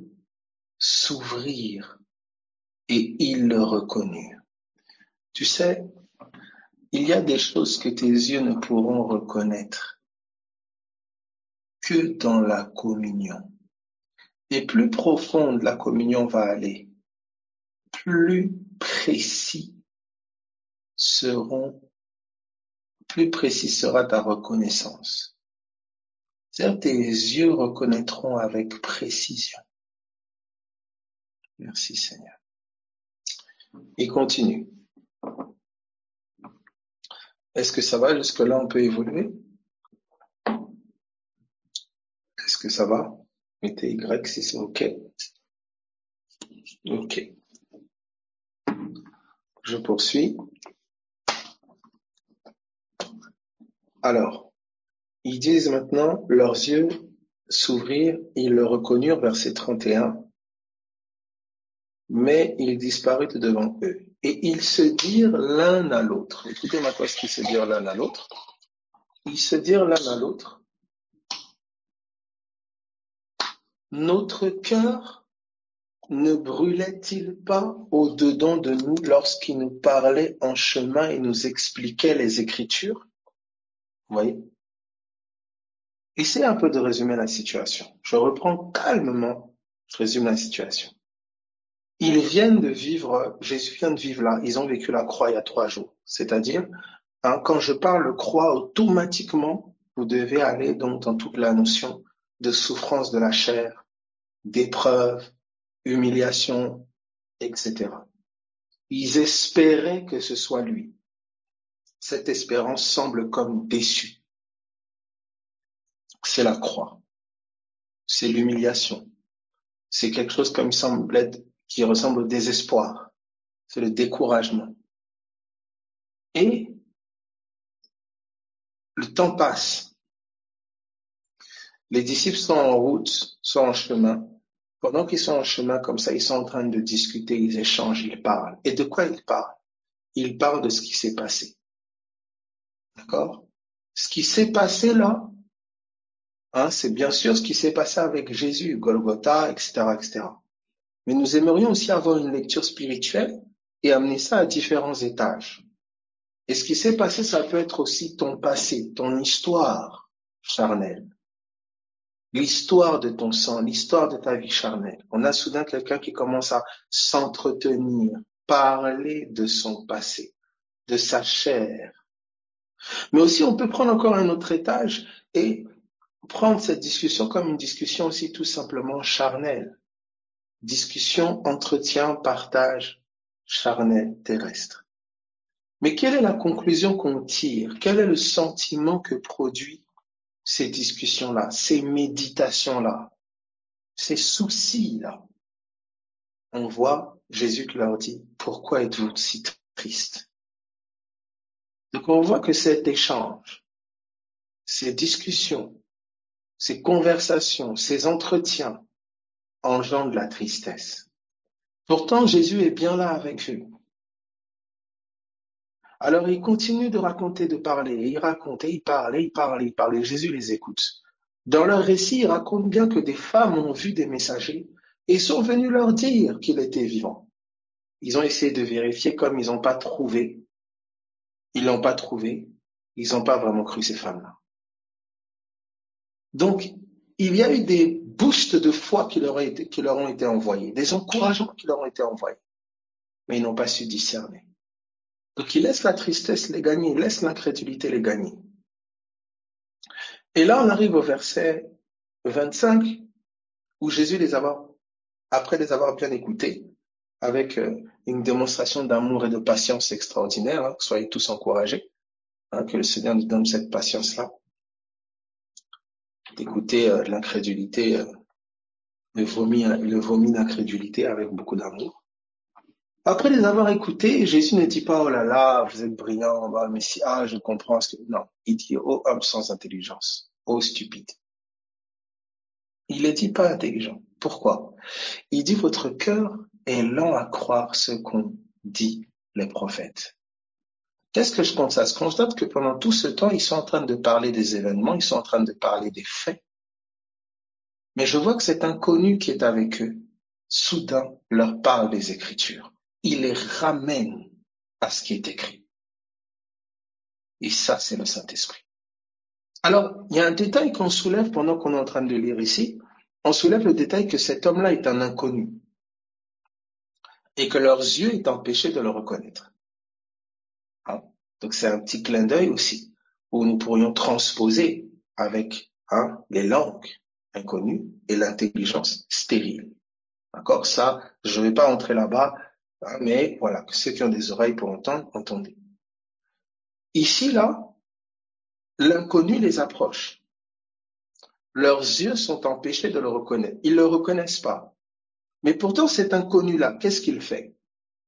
S1: s'ouvrirent et ils le reconnurent. Tu sais, il y a des choses que tes yeux ne pourront reconnaître que dans la communion. Et plus profonde la communion va aller, plus précis sera ta reconnaissance. C'est-à-dire tes yeux reconnaîtront avec précision. Merci Seigneur. Il continue. Est-ce que ça va? Jusque-là, on peut évoluer? Est-ce que ça va? Mettez Y si c'est OK. OK. Je poursuis. Alors, ils disent maintenant, leurs yeux s'ouvrirent, ils le reconnurent, verset 31, mais il disparut devant eux. Et ils se dirent l'un à l'autre. Écoutez maintenant ce qu'ils se dirent l'un à l'autre. Ils se dirent l'un à l'autre, notre cœur ne brûlait-il pas au-dedans de nous lorsqu'il nous parlait en chemin et nous expliquait les Écritures? Vous voyez? Essayez un peu de résumer la situation. Je reprends calmement, je résume la situation. Jésus vient de vivre là, ils ont vécu la croix il y a 3 jours. C'est-à-dire, quand je parle croix, automatiquement, vous devez aller donc dans toute la notion de souffrance de la chair, d'épreuve, humiliation, etc. Ils espéraient que ce soit lui. Cette espérance semble comme déçue. C'est la croix. C'est l'humiliation. C'est quelque chose comme qui ressemble au désespoir. C'est le découragement. Et le temps passe. Les disciples sont en route, sont en chemin. Pendant qu'ils sont en chemin comme ça, ils sont en train de discuter, ils échangent, ils parlent. Et de quoi ils parlent? Ils parlent de ce qui s'est passé. D'accord? Ce qui s'est passé là, c'est bien sûr ce qui s'est passé avec Jésus, Golgotha, etc., etc. Mais nous aimerions aussi avoir une lecture spirituelle et amener ça à différents étages. Et ce qui s'est passé, ça peut être aussi ton passé, ton histoire charnelle. L'histoire de ton sang, l'histoire de ta vie charnelle. On a soudain quelqu'un qui commence à s'entretenir, parler de son passé, de sa chair. Mais aussi, on peut prendre encore un autre étage et prendre cette discussion comme une discussion aussi tout simplement charnelle. Discussion, entretien, partage charnel terrestre. Mais quelle est la conclusion qu'on tire? Quel est le sentiment que produit ces discussions-là, ces méditations-là, ces soucis-là? On voit Jésus qui leur dit, pourquoi êtes-vous si triste? Donc on voit que cet échange, ces discussions, ces conversations, ces entretiens engendrent la tristesse. Pourtant, Jésus est bien là avec eux. Alors il continue de raconter, de parler, et il raconte, et il parle, et il parle, et il parle, et Jésus les écoute. Dans leur récit, il raconte bien que des femmes ont vu des messagers et sont venus leur dire qu'il était vivant. Ils ont essayé de vérifier, comme ils n'ont pas trouvé Ils l'ont pas trouvé. Ils n'ont pas vraiment cru ces femmes-là. Donc, il y a eu des boosts de foi qui leur ont été envoyés, des encouragements qui leur ont été envoyés, mais ils n'ont pas su discerner. Donc, ils laissent la tristesse les gagner, ils laissent l'incrédulité les gagner. Et là, on arrive au verset 25, où Jésus après les avoir bien écoutés, avec une démonstration d'amour et de patience extraordinaire, hein, soyez tous encouragés, hein, que le Seigneur nous donne cette patience-là, d'écouter l'incrédulité, le vomi d'incrédulité avec beaucoup d'amour. Après les avoir écoutés, Jésus ne dit pas, oh là là, vous êtes brillant, bah, mais si, je comprends ce que, non. Il dit, oh homme sans intelligence, oh stupide. Il ne dit pas intelligent. Pourquoi? Il dit, votre cœur est lent à croire ce qu'ont dit les prophètes. Qu'est-ce que je constate? Je constate que pendant tout ce temps, ils sont en train de parler des événements, ils sont en train de parler des faits. Mais je vois que cet inconnu qui est avec eux, soudain, leur parle des Écritures. Il les ramène à ce qui est écrit. Et ça, c'est le Saint-Esprit. Alors, il y a un détail qu'on soulève pendant qu'on est en train de lire ici. On soulève le détail que cet homme-là est un inconnu et que leurs yeux est empêchés de le reconnaître. Hein? Donc, c'est un petit clin d'œil aussi où nous pourrions transposer avec les langues inconnues et l'intelligence stérile. D'accord? Ça, je ne vais pas entrer là-bas, mais voilà, ceux qui ont des oreilles pour entendre, entendez. Ici, là, l'inconnu les approche. Leurs yeux sont empêchés de le reconnaître. Ils ne le reconnaissent pas. Mais pourtant, cet inconnu-là, qu'est-ce qu'il fait?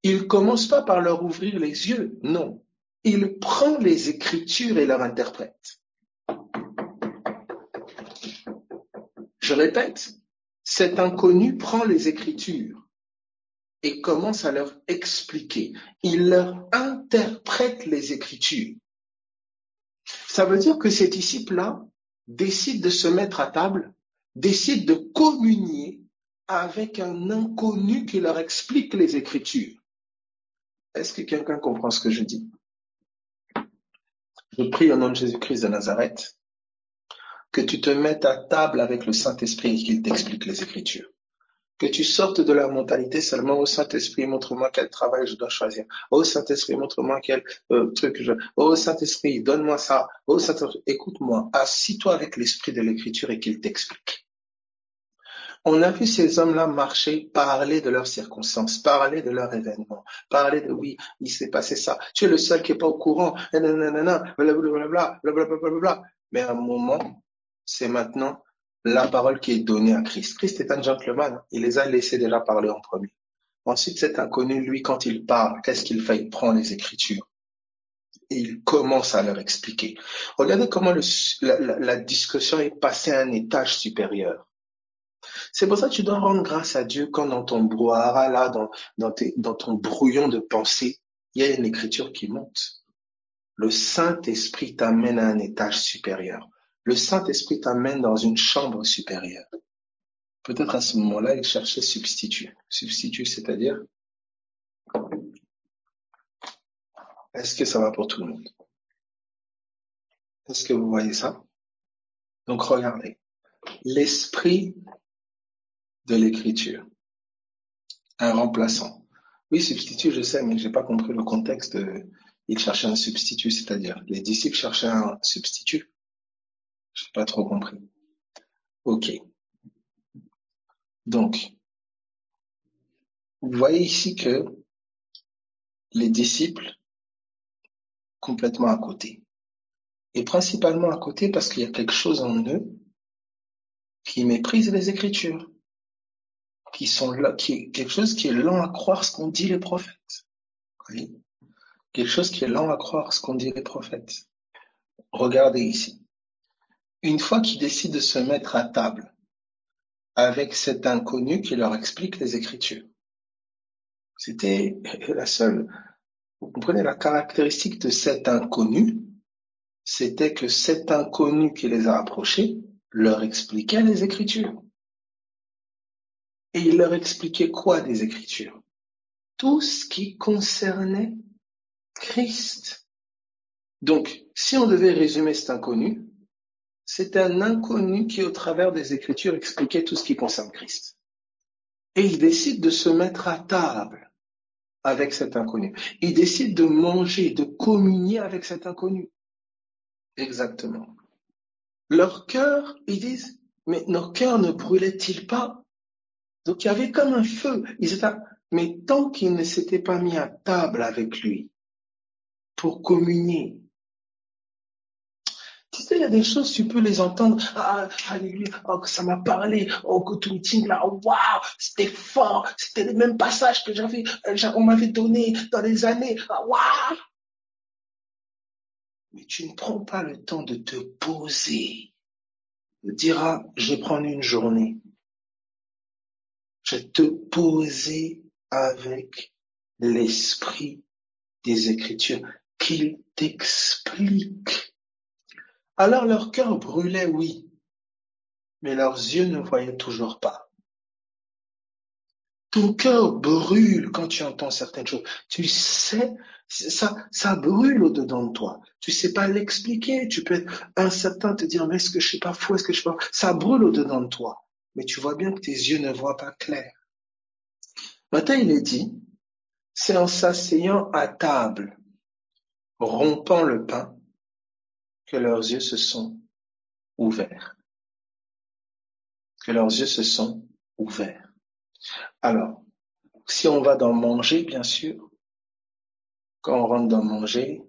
S1: Il commence pas par leur ouvrir les yeux, non. Il prend les Écritures et leur interprète. Je répète, cet inconnu prend les Écritures et commence à leur expliquer. Il leur interprète les Écritures. Ça veut dire que ces disciples-là décident de se mettre à table, décident de communier avec un inconnu qui leur explique les Écritures. Est-ce que quelqu'un comprend ce que je dis? Je prie au nom de Jésus-Christ de Nazareth que tu te mettes à table avec le Saint-Esprit et qu'il t'explique les Écritures. Que tu sortes de la mentalité seulement, oh Saint-Esprit, montre-moi quel travail je dois choisir. Oh Saint-Esprit, montre-moi quel truc Oh Saint-Esprit, donne-moi ça. Oh Saint-Esprit, écoute-moi, assis-toi avec l'Esprit de l'Écriture et qu'il t'explique. On a vu ces hommes-là marcher, parler de leurs circonstances, parler de leurs événements, parler de oui, il s'est passé ça. Tu es le seul qui n'est pas au courant, blablabla, blablabla. Mais à un moment, c'est maintenant la parole qui est donnée à Christ. Christ est un gentleman, il les a laissés déjà parler en premier. Ensuite, cet inconnu, lui, quand il parle, qu'est-ce qu'il fait? Il prend les Écritures et il commence à leur expliquer. Regardez comment la discussion est passée à un étage supérieur. C'est pour ça que tu dois rendre grâce à Dieu quand dans ton brouhaha, là, dans ton brouillon de pensée, il y a une écriture qui monte. Le Saint-Esprit t'amène à un étage supérieur. Le Saint-Esprit t'amène dans une chambre supérieure. Peut-être à ce moment-là, il cherchait substitut. Substitut, c'est-à-dire, est-ce que ça va pour tout le monde? Est-ce que vous voyez ça? Donc regardez, l'esprit de l'écriture, un remplaçant. Oui, substitut, je sais, mais j'ai pas compris le contexte. Il cherchait un substitut, c'est-à-dire les disciples cherchaient un substitut. Je n'ai pas trop compris. Ok. Donc, vous voyez ici que les disciples complètement à côté. Et principalement à côté parce qu'il y a quelque chose en eux qui méprise les Écritures, qui sont là, quelque chose qui est lent à croire ce qu'ont dit les prophètes. Oui. Quelque chose qui est lent à croire ce qu'ont dit les prophètes. Regardez ici. Une fois qu'ils décident de se mettre à table avec cet inconnu qui leur explique les Écritures, c'était la seule. Vous comprenez la caractéristique de cet inconnu, c'était que cet inconnu qui les a approchés leur expliquait les Écritures. Et il leur expliquait quoi des Écritures? Tout ce qui concernait Christ. Donc, si on devait résumer cet inconnu, c'est un inconnu qui, au travers des Écritures, expliquait tout ce qui concerne Christ. Et il décide de se mettre à table avec cet inconnu. Il décide de manger, de communier avec cet inconnu. Exactement. Leur cœur, ils disent, mais nos cœurs ne brûlaient-ils pas? Donc il y avait comme un feu. Mais tant qu'ils ne s'étaient pas mis à table avec lui pour communier, tu sais, il y a des choses, tu peux les entendre. Ah, alléluia, oh, que ça m'a parlé. Oh, que tout meeting là, waouh, c'était fort. C'était les mêmes passages que on m'avait donné dans les années. Ah, waouh. Mais tu ne prends pas le temps de te poser, de dire, ah, je vais prendre une journée. Je vais te poser avec l'esprit des Écritures, qu'il t'explique. Alors leur cœur brûlait, oui, mais leurs yeux ne voyaient toujours pas. Ton cœur brûle quand tu entends certaines choses. Tu sais, ça brûle au-dedans de toi. Tu sais pas l'expliquer. Tu peux être incertain, te dire, mais est-ce que je suis pas fou, est-ce que je suis pas... Ça brûle au-dedans de toi. Mais tu vois bien que tes yeux ne voient pas clair. Maintenant, il est dit, c'est en s'asseyant à table, rompant le pain, que leurs yeux se sont ouverts. Que leurs yeux se sont ouverts. Alors, si on va dans manger, bien sûr, quand on rentre dans manger,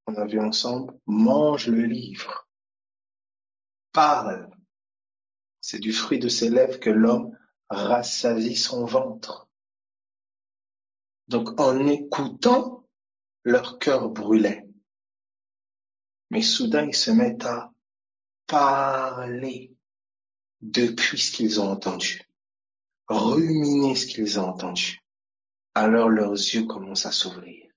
S1: on a vu ensemble, mange le livre, parle. C'est du fruit de ses lèvres que l'homme rassasie son ventre. Donc, en écoutant, leur cœur brûlait. Mais soudain, ils se mettent à parler depuis ce qu'ils ont entendu, ruminer ce qu'ils ont entendu. Alors leurs yeux commencent à s'ouvrir.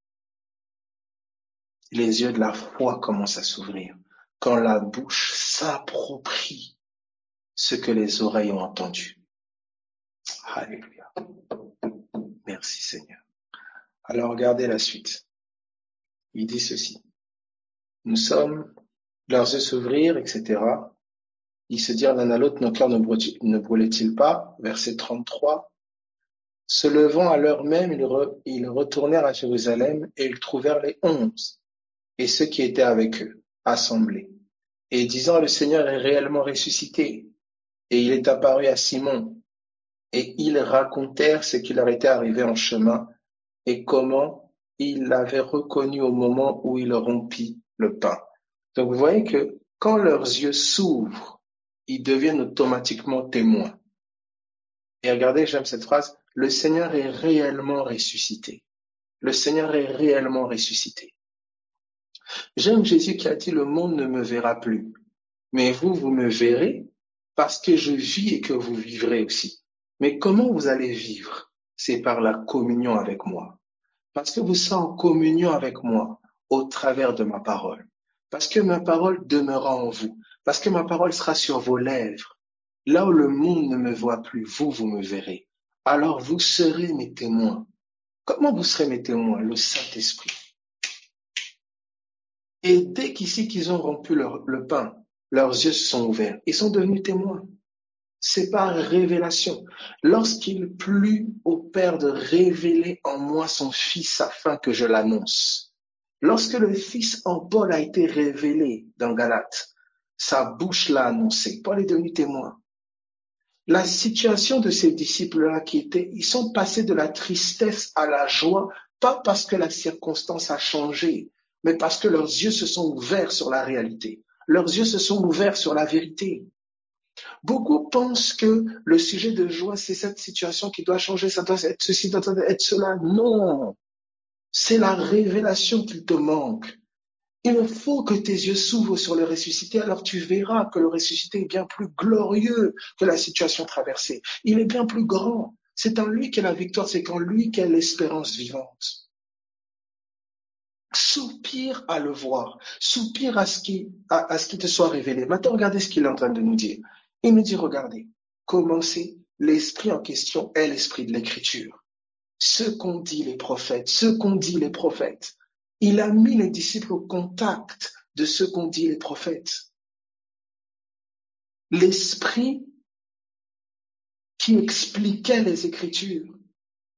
S1: Les yeux de la foi commencent à s'ouvrir. Quand la bouche s'approprie ce que les oreilles ont entendu. Alléluia. Merci Seigneur. Alors regardez la suite. Il dit ceci. Leurs yeux s'ouvrirent, etc. Ils se dirent l'un à l'autre, nos cœurs ne brûlaient-ils pas? Verset 33. Se levant à l'heure même, ils retournèrent à Jérusalem et ils trouvèrent les 11 et ceux qui étaient avec eux, assemblés, et disant, le Seigneur est réellement ressuscité, et il est apparu à Simon. Et ils racontèrent ce qui leur était arrivé en chemin, et comment il l'avait reconnu au moment où il rompit le pain. Donc vous voyez que quand leurs yeux s'ouvrent, ils deviennent automatiquement témoins. Et regardez, j'aime cette phrase, le Seigneur est réellement ressuscité. Le Seigneur est réellement ressuscité. J'aime Jésus qui a dit, le monde ne me verra plus. Mais vous me verrez parce que je vis et que vous vivrez aussi. Mais comment vous allez vivre? C'est par la communion avec moi. Parce que vous serez en communion avec moi au travers de ma parole. Parce que ma parole demeurera en vous. Parce que ma parole sera sur vos lèvres. Là où le monde ne me voit plus, vous me verrez. Alors vous serez mes témoins. Comment vous serez mes témoins? Le Saint-Esprit. Et dès qu'ils ont rompu le pain, leurs yeux se sont ouverts. Ils sont devenus témoins. C'est par révélation. Lorsqu'il plut au Père de révéler en moi son Fils afin que je l'annonce. Lorsque le Fils en Paul a été révélé dans Galates, sa bouche l'a annoncé. Paul est devenu témoin. La situation de ces disciples-là ils sont passés de la tristesse à la joie, pas parce que la circonstance a changé, mais parce que leurs yeux se sont ouverts sur la réalité. Leurs yeux se sont ouverts sur la vérité. Beaucoup pensent que le sujet de joie, c'est cette situation qui doit changer, ça doit être ceci, ça doit être cela. Non, c'est la révélation qui te manque. Il faut que tes yeux s'ouvrent sur le ressuscité, alors tu verras que le ressuscité est bien plus glorieux que la situation traversée. Il est bien plus grand. C'est en lui qu'est la victoire, c'est en lui qu'est l'espérance vivante. Soupire à le voir, soupire à ce qui te soit révélé. Maintenant, regardez ce qu'il est en train de nous dire. Il nous dit, regardez, commencez, l'esprit en question est l'esprit de l'écriture. Ce qu'ont dit les prophètes, Il a mis les disciples au contact de ce qu'ont dit les prophètes. L'Esprit qui expliquait les Écritures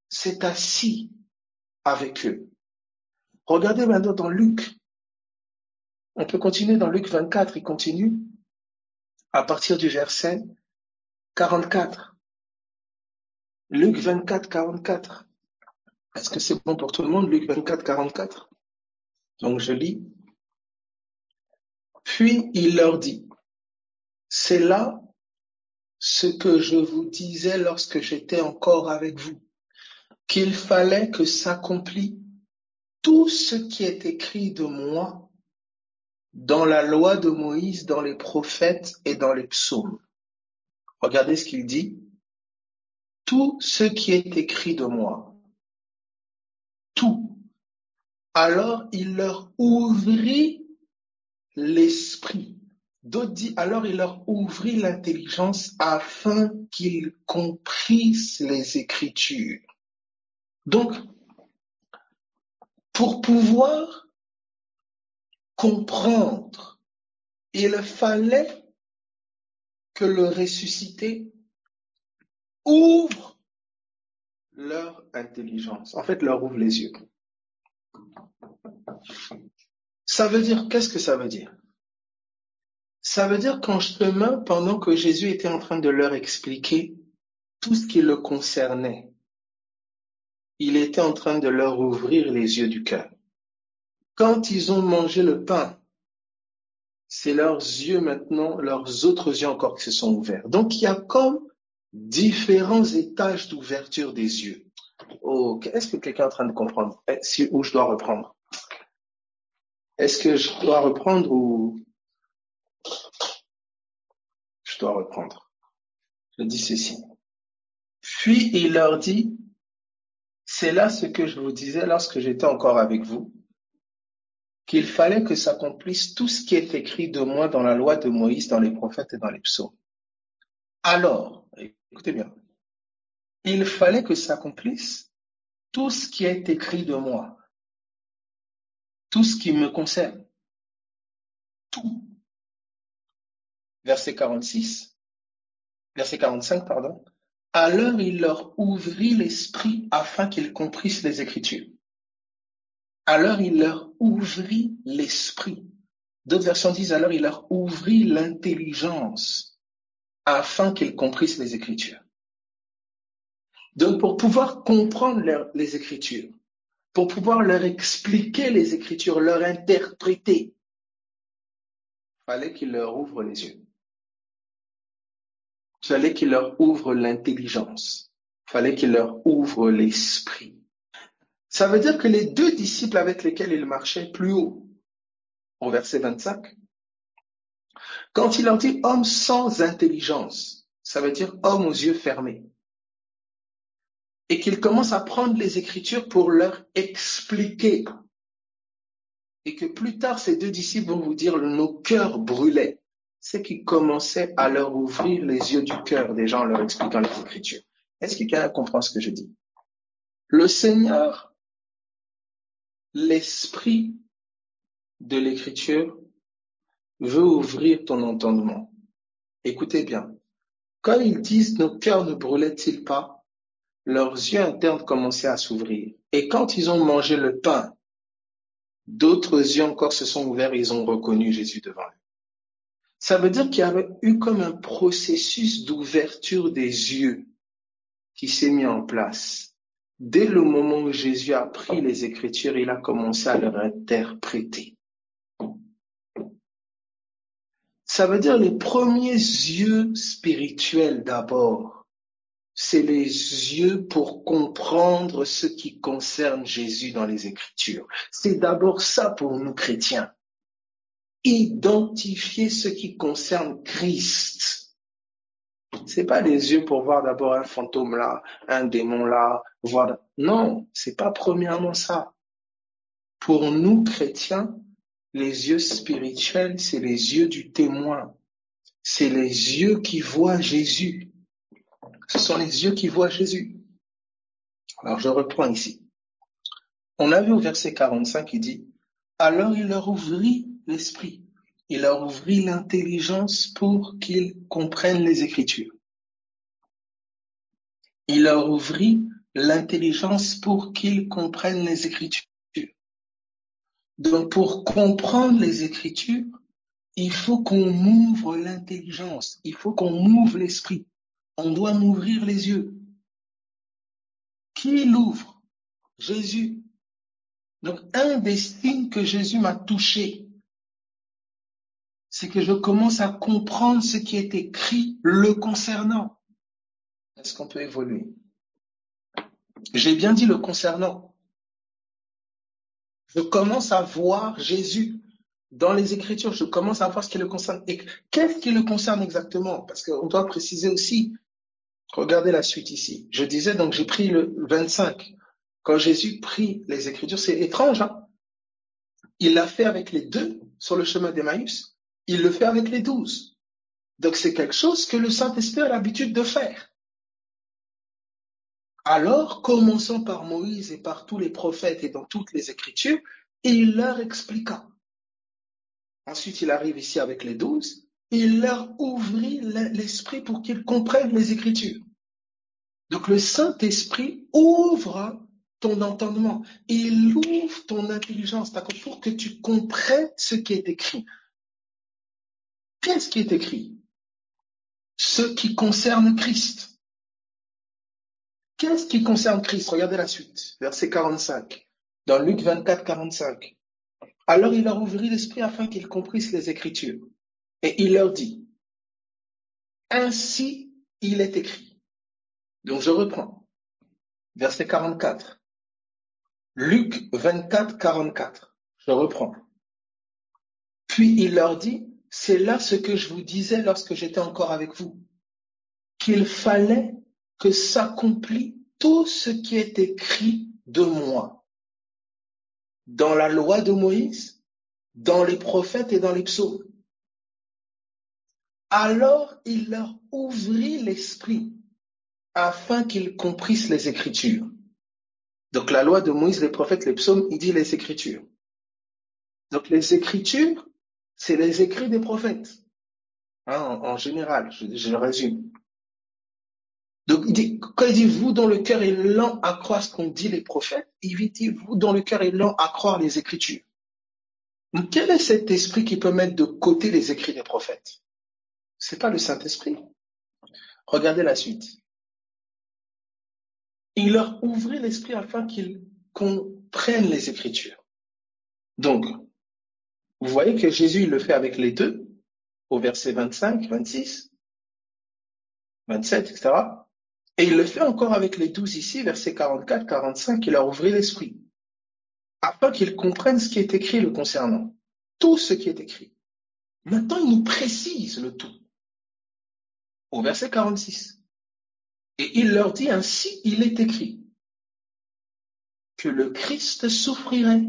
S1: s'est assis avec eux. Regardez maintenant dans Luc. On peut continuer dans Luc 24, il continue à partir du verset 44. Luc 24, 44. Est-ce que c'est bon pour tout le monde, Luc 24, 44? Donc je lis. Puis il leur dit, c'est là ce que je vous disais lorsque j'étais encore avec vous, qu'il fallait que s'accomplisse tout ce qui est écrit de moi dans la loi de Moïse, dans les prophètes et dans les psaumes. Regardez ce qu'il dit. Tout ce qui est écrit de moi. Tout. Alors il leur ouvrit l'esprit. D'autres disent, alors il leur ouvrit l'intelligence afin qu'ils comprissent les Écritures. Donc, pour pouvoir comprendre, il fallait que le ressuscité ouvre leur intelligence. En fait, leur ouvre les yeux. Ça veut dire, qu'est-ce que ça veut dire? Ça veut dire qu'en chemin, pendant que Jésus était en train de leur expliquer tout ce qui le concernait, il était en train de leur ouvrir les yeux du cœur. Quand ils ont mangé le pain, c'est leurs yeux maintenant, leurs autres yeux encore qui se sont ouverts. Donc il y a comme différents étages d'ouverture des yeux. Oh, est-ce que quelqu'un est en train de comprendre? Où je dois reprendre? Est-ce que je dois reprendre ou je dois reprendre? Je dis ceci. Puis il leur dit, c'est là ce que je vous disais lorsque j'étais encore avec vous, qu'il fallait que s'accomplisse tout ce qui est écrit de moi dans la loi de Moïse, dans les prophètes et dans les psaumes. Alors, écoutez bien, il fallait que s'accomplisse tout ce qui est écrit de moi, tout ce qui me concerne, tout. Verset 46, verset 45, pardon. Alors il leur ouvrit l'esprit afin qu'ils comprissent les Écritures. Alors il leur ouvrit l'esprit. D'autres versions disent alors il leur ouvrit l'intelligence afin qu'ils comprissent les Écritures. Donc pour pouvoir comprendre les Écritures, pour pouvoir leur expliquer les Écritures, leur interpréter, il fallait qu'il leur ouvre les yeux. Il fallait qu'il leur ouvre l'intelligence. Il fallait qu'il leur ouvre l'esprit. Ça veut dire que les deux disciples avec lesquels il marchait plus haut, au verset 25, quand il leur dit homme sans intelligence, ça veut dire homme aux yeux fermés. Et qu'il commence à prendre les Écritures pour leur expliquer. Et que plus tard, ces deux disciples vont vous dire nos cœurs brûlaient. C'est qu'ils commençaient à leur ouvrir les yeux du cœur des gens en leur expliquant les Écritures. Est-ce que quelqu'un comprend ce que je dis? Le Seigneur, l'esprit de l'Écriture, veut ouvrir ton entendement. Écoutez bien. Quand ils disent nos cœurs ne brûlaient-ils pas, leurs yeux internes commençaient à s'ouvrir. Et quand ils ont mangé le pain, d'autres yeux encore se sont ouverts et ils ont reconnu Jésus devant eux. Ça veut dire qu'il y avait eu comme un processus d'ouverture des yeux qui s'est mis en place. Dès le moment où Jésus a pris les Écritures, il a commencé à leur interpréter. Ça veut dire les premiers yeux spirituels d'abord. C'est les yeux pour comprendre ce qui concerne Jésus dans les Écritures. C'est d'abord ça pour nous chrétiens. Identifier ce qui concerne Christ. C'est pas les yeux pour voir d'abord un fantôme là, un démon là, voir. Non, c'est pas premièrement ça. Pour nous chrétiens, les yeux spirituels, c'est les yeux du témoin. C'est les yeux qui voient Jésus. Ce sont les yeux qui voient Jésus. Alors je reprends ici. On a vu au verset 45, il dit, alors il leur ouvrit l'esprit, il leur ouvrit l'intelligence pour qu'ils comprennent les Écritures. Il leur ouvrit l'intelligence pour qu'ils comprennent les Écritures. Donc pour comprendre les Écritures, il faut qu'on m'ouvre l'intelligence, il faut qu'on m'ouvre l'esprit. On doit m'ouvrir les yeux. Qui l'ouvre? Jésus. Donc un des signes que Jésus m'a touché, c'est que je commence à comprendre ce qui est écrit le concernant. Est-ce qu'on peut évoluer? J'ai bien dit le concernant. Je commence à voir Jésus dans les Écritures. Je commence à voir ce qui le concerne. Et qu'est-ce qui le concerne exactement? Parce qu'on doit préciser aussi. Regardez la suite ici. Je disais, donc j'ai pris le 25. Quand Jésus prit les Écritures, c'est étrange, hein? Il l'a fait avec les 2 sur le chemin d'Emmaüs. Il le fait avec les 12. Donc c'est quelque chose que le Saint-Esprit a l'habitude de faire. Alors, commençons par Moïse et par tous les prophètes et dans toutes les Écritures, et il leur expliqua. Ensuite, il arrive ici avec les 12, et il leur ouvrit l'esprit pour qu'ils comprennent les Écritures. Donc le Saint-Esprit ouvre ton entendement, il ouvre ton intelligence, pour que tu comprennes ce qui est écrit. Qu'est-ce qui est écrit? Ce qui concerne Christ. Qu'est-ce qui concerne Christ? Regardez la suite, verset 45, dans Luc 24, 45. Alors il leur ouvrit l'esprit afin qu'ils comprissent les Écritures. Et il leur dit, ainsi il est écrit. Donc je reprends, verset 44. Luc 24, 44. Je reprends. Puis il leur dit, c'est là ce que je vous disais lorsque j'étais encore avec vous, qu'il fallait que s'accomplisse tout ce qui est écrit de moi, dans la loi de Moïse, dans les prophètes et dans les psaumes. Alors il leur ouvrit l'esprit afin qu'ils comprissent les Écritures. Donc la loi de Moïse, les prophètes, les psaumes, il dit les Écritures. Donc les Écritures, c'est les écrits des prophètes, hein, en général, je résume. Donc quand il dit vous dont le cœur est lent à croire ce qu'ont dit les prophètes, il dit vous dont le cœur est lent à croire les Écritures. Donc quel est cet esprit qui peut mettre de côté les écrits des prophètes? C'est pas le Saint-Esprit. Regardez la suite. Il leur ouvrit l'esprit afin qu'ils comprennent les Écritures. Donc, vous voyez que Jésus il le fait avec les 2, au verset 25, 26, 27, etc. Et il le fait encore avec les 12 ici, verset 44, 45, il leur ouvrit l'esprit, afin qu'ils comprennent ce qui est écrit le concernant. Tout ce qui est écrit. Maintenant, il nous précise le tout. Au verset 46. Et il leur dit ainsi, il est écrit, que le Christ souffrirait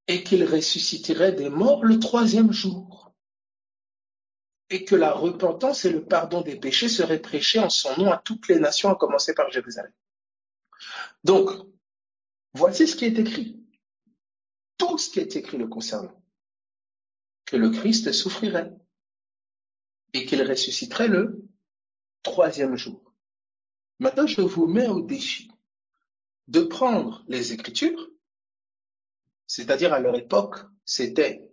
S1: et qu'il ressusciterait des morts le 3e jour, et que la repentance et le pardon des péchés seraient prêchés en son nom à toutes les nations, à commencer par Jérusalem. Donc, voici ce qui est écrit. Tout ce qui est écrit le concernant. Que le Christ souffrirait et qu'il ressusciterait le 3e jour. Maintenant, je vous mets au défi de prendre les Écritures, c'est-à-dire à leur époque, c'était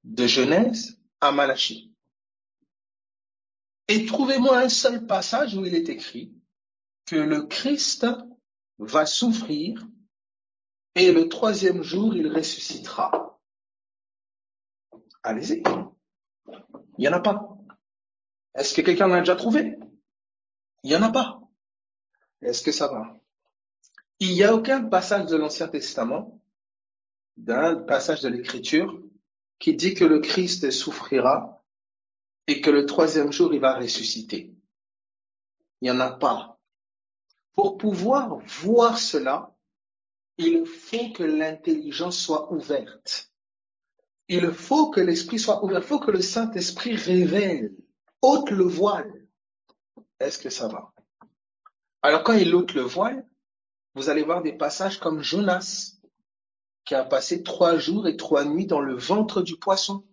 S1: de Genèse à Malachie. Et trouvez-moi un seul passage où il est écrit que le Christ va souffrir et le 3e jour, il ressuscitera. Allez-y. Il n'y en a pas. Est-ce que quelqu'un l'a déjà trouvé? Il n'y en a pas. Est-ce que ça va? Il n'y a aucun passage de l'Ancien Testament, d'un passage de l'Écriture, qui dit que le Christ souffrira et que le 3e jour, il va ressusciter. Il n'y en a pas. Pour pouvoir voir cela, il faut que l'intelligence soit ouverte. Il faut que l'esprit soit ouvert. Il faut que le Saint-Esprit révèle, ôte le voile. Est-ce que ça va? Alors quand il ôte le voile, Vous allez voir des passages comme Jonas, qui a passé 3 jours et 3 nuits dans le ventre du poisson.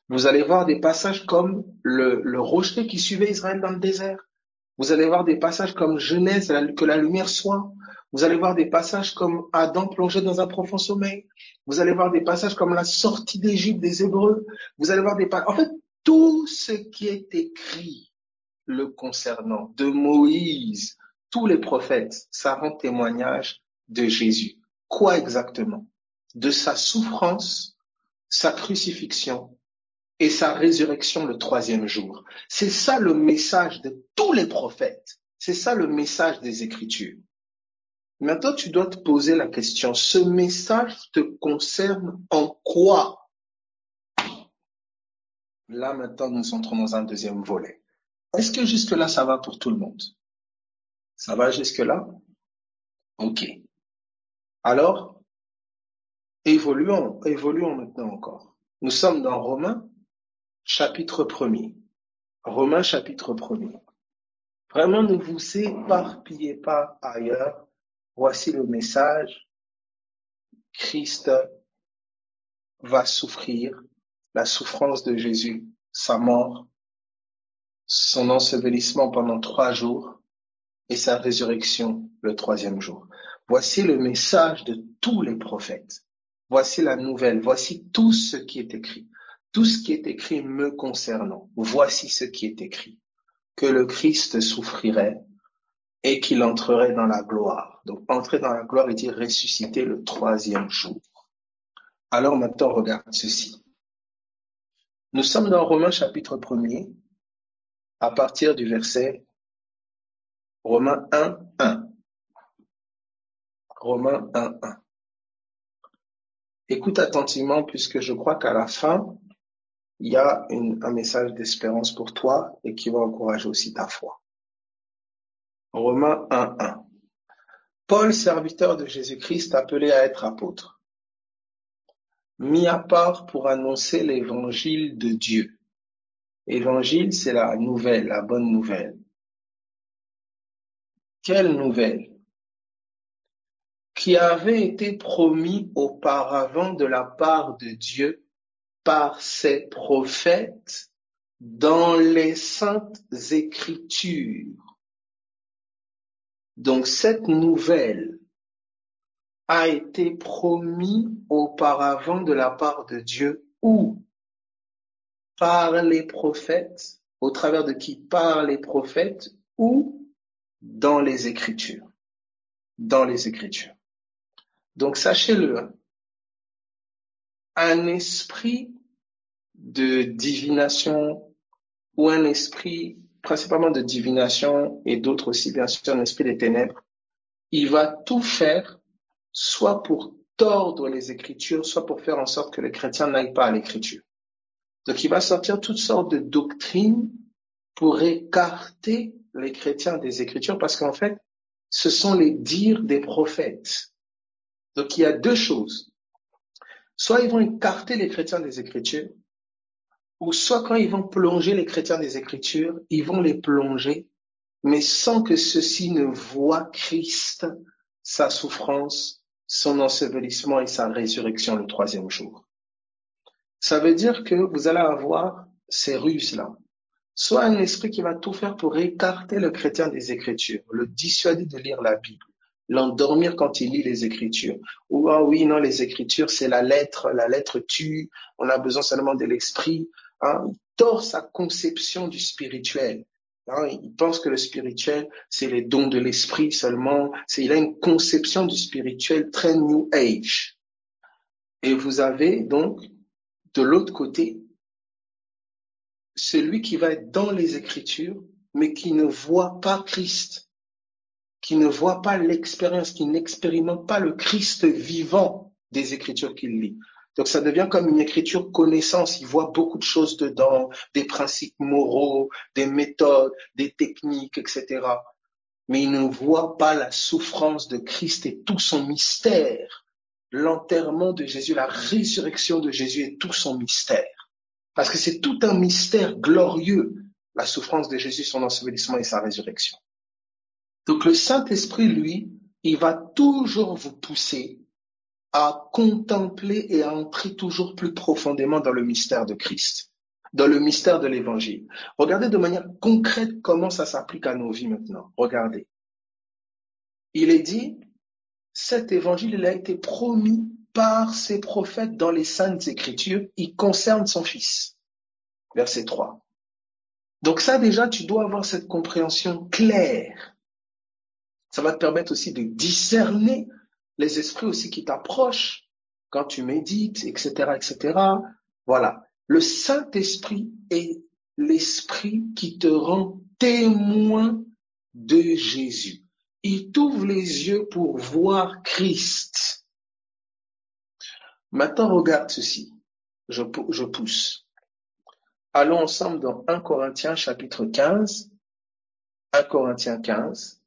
S1: Vous allez voir des passages comme le rocher qui suivait Israël dans le désert. Vous allez voir des passages comme Genèse, que la lumière soit. Vous allez voir des passages comme Adam plongé dans un profond sommeil. Vous allez voir des passages comme la sortie d'Égypte des Hébreux. Vous allez voir en fait, tout ce qui est écrit le concernant, de Moïse, tous les prophètes, ça rend témoignage de Jésus. Quoi exactement? De sa souffrance, sa crucifixion et sa résurrection le 3e jour. C'est ça le message de tous les prophètes. C'est ça le message des Écritures. Maintenant, tu dois te poser la question, ce message te concerne en quoi? Là, maintenant, nous entrons dans un deuxième volet. Est-ce que jusque-là, ça va pour tout le monde? Ça va jusque-là? Ok. Alors, évoluons maintenant encore. Nous sommes dans Romains, chapitre 1er. Romains, chapitre 1er. Vraiment, ne vous éparpillez pas ailleurs. Voici le message. Christ va souffrir, la souffrance de Jésus, sa mort, son ensevelissement pendant 3 jours et sa résurrection le 3e jour. Voici le message de tous les prophètes. Voici la nouvelle. Voici tout ce qui est écrit. Tout ce qui est écrit me concernant. Voici ce qui est écrit. Que le Christ souffrirait et qu'il entrerait dans la gloire. Donc, entrer dans la gloire, il dit ressusciter le 3e jour. Alors maintenant, regarde ceci. Nous sommes dans Romains chapitre 1er, à partir du verset Romains 1, 1. Romains 1, 1. Écoute attentivement, puisque je crois qu'à la fin, il y a un message d'espérance pour toi et qui va encourager aussi ta foi. Romains 1, 1. Paul, serviteur de Jésus-Christ, appelé à être apôtre, mis à part pour annoncer l'évangile de Dieu. Évangile, c'est la nouvelle, la bonne nouvelle. Quelle nouvelle? Qui avait été promis auparavant de la part de Dieu par ses prophètes dans les saintes écritures. Donc cette nouvelle a été promis auparavant de la part de Dieu où? Par les prophètes, au travers de qui? Par les prophètes ou dans les Écritures. Dans les Écritures. Donc sachez-le, un esprit de divination ou un esprit principalement de divination et d'autres aussi bien sûr un esprit des ténèbres, il va tout faire soit pour tordre les Écritures, soit pour faire en sorte que les chrétiens n'aillent pas à l'Écriture. Donc il va sortir toutes sortes de doctrines pour écarter les chrétiens des Écritures parce qu'en fait, ce sont les dires des prophètes. Donc il y a 2 choses. Soit ils vont écarter les chrétiens des Écritures, ou soit quand ils vont plonger les chrétiens des Écritures, ils vont les plonger, mais sans que ceux-ci ne voient Christ, sa souffrance, son ensevelissement et sa résurrection le 3e jour. Ça veut dire que vous allez avoir ces ruses-là. Soit un esprit qui va tout faire pour écarter le chrétien des Écritures, le dissuader de lire la Bible, l'endormir quand il lit les Écritures. Ou ah oui, non, les Écritures, c'est la lettre tue, on a besoin seulement de l'esprit. Il tord sa conception du spirituel. Il pense que le spirituel, c'est les dons de l'esprit seulement. Il a une conception du spirituel très New Age. Et vous avez donc, de l'autre côté, celui qui va être dans les Écritures, mais qui ne voit pas Christ, qui ne voit pas l'expérience, qui n'expérimente pas le Christ vivant des Écritures qu'il lit. Donc ça devient comme une écriture connaissance, il voit beaucoup de choses dedans, des principes moraux, des méthodes, des techniques, etc. Mais il ne voit pas la souffrance de Christ et tout son mystère, l'enterrement de Jésus, la résurrection de Jésus et tout son mystère. Parce que c'est tout un mystère glorieux, la souffrance de Jésus, son ensevelissement et sa résurrection. Donc le Saint-Esprit, lui, il va toujours vous pousser à contempler et à entrer toujours plus profondément dans le mystère de Christ, dans le mystère de l'Évangile. Regardez de manière concrète comment ça s'applique à nos vies maintenant. Regardez. Il est dit, cet Évangile, il a été promis par ses prophètes dans les Saintes Écritures. Il concerne son Fils. Verset 3. Donc ça déjà, tu dois avoir cette compréhension claire. Ça va te permettre aussi de discerner les esprits aussi qui t'approchent quand tu médites, etc., etc. Voilà. Le Saint-Esprit est l'Esprit qui te rend témoin de Jésus. Il t'ouvre les yeux pour voir Christ. Maintenant, regarde ceci. Je pousse. Allons ensemble dans 1 Corinthiens chapitre 15. 1 Corinthiens 15.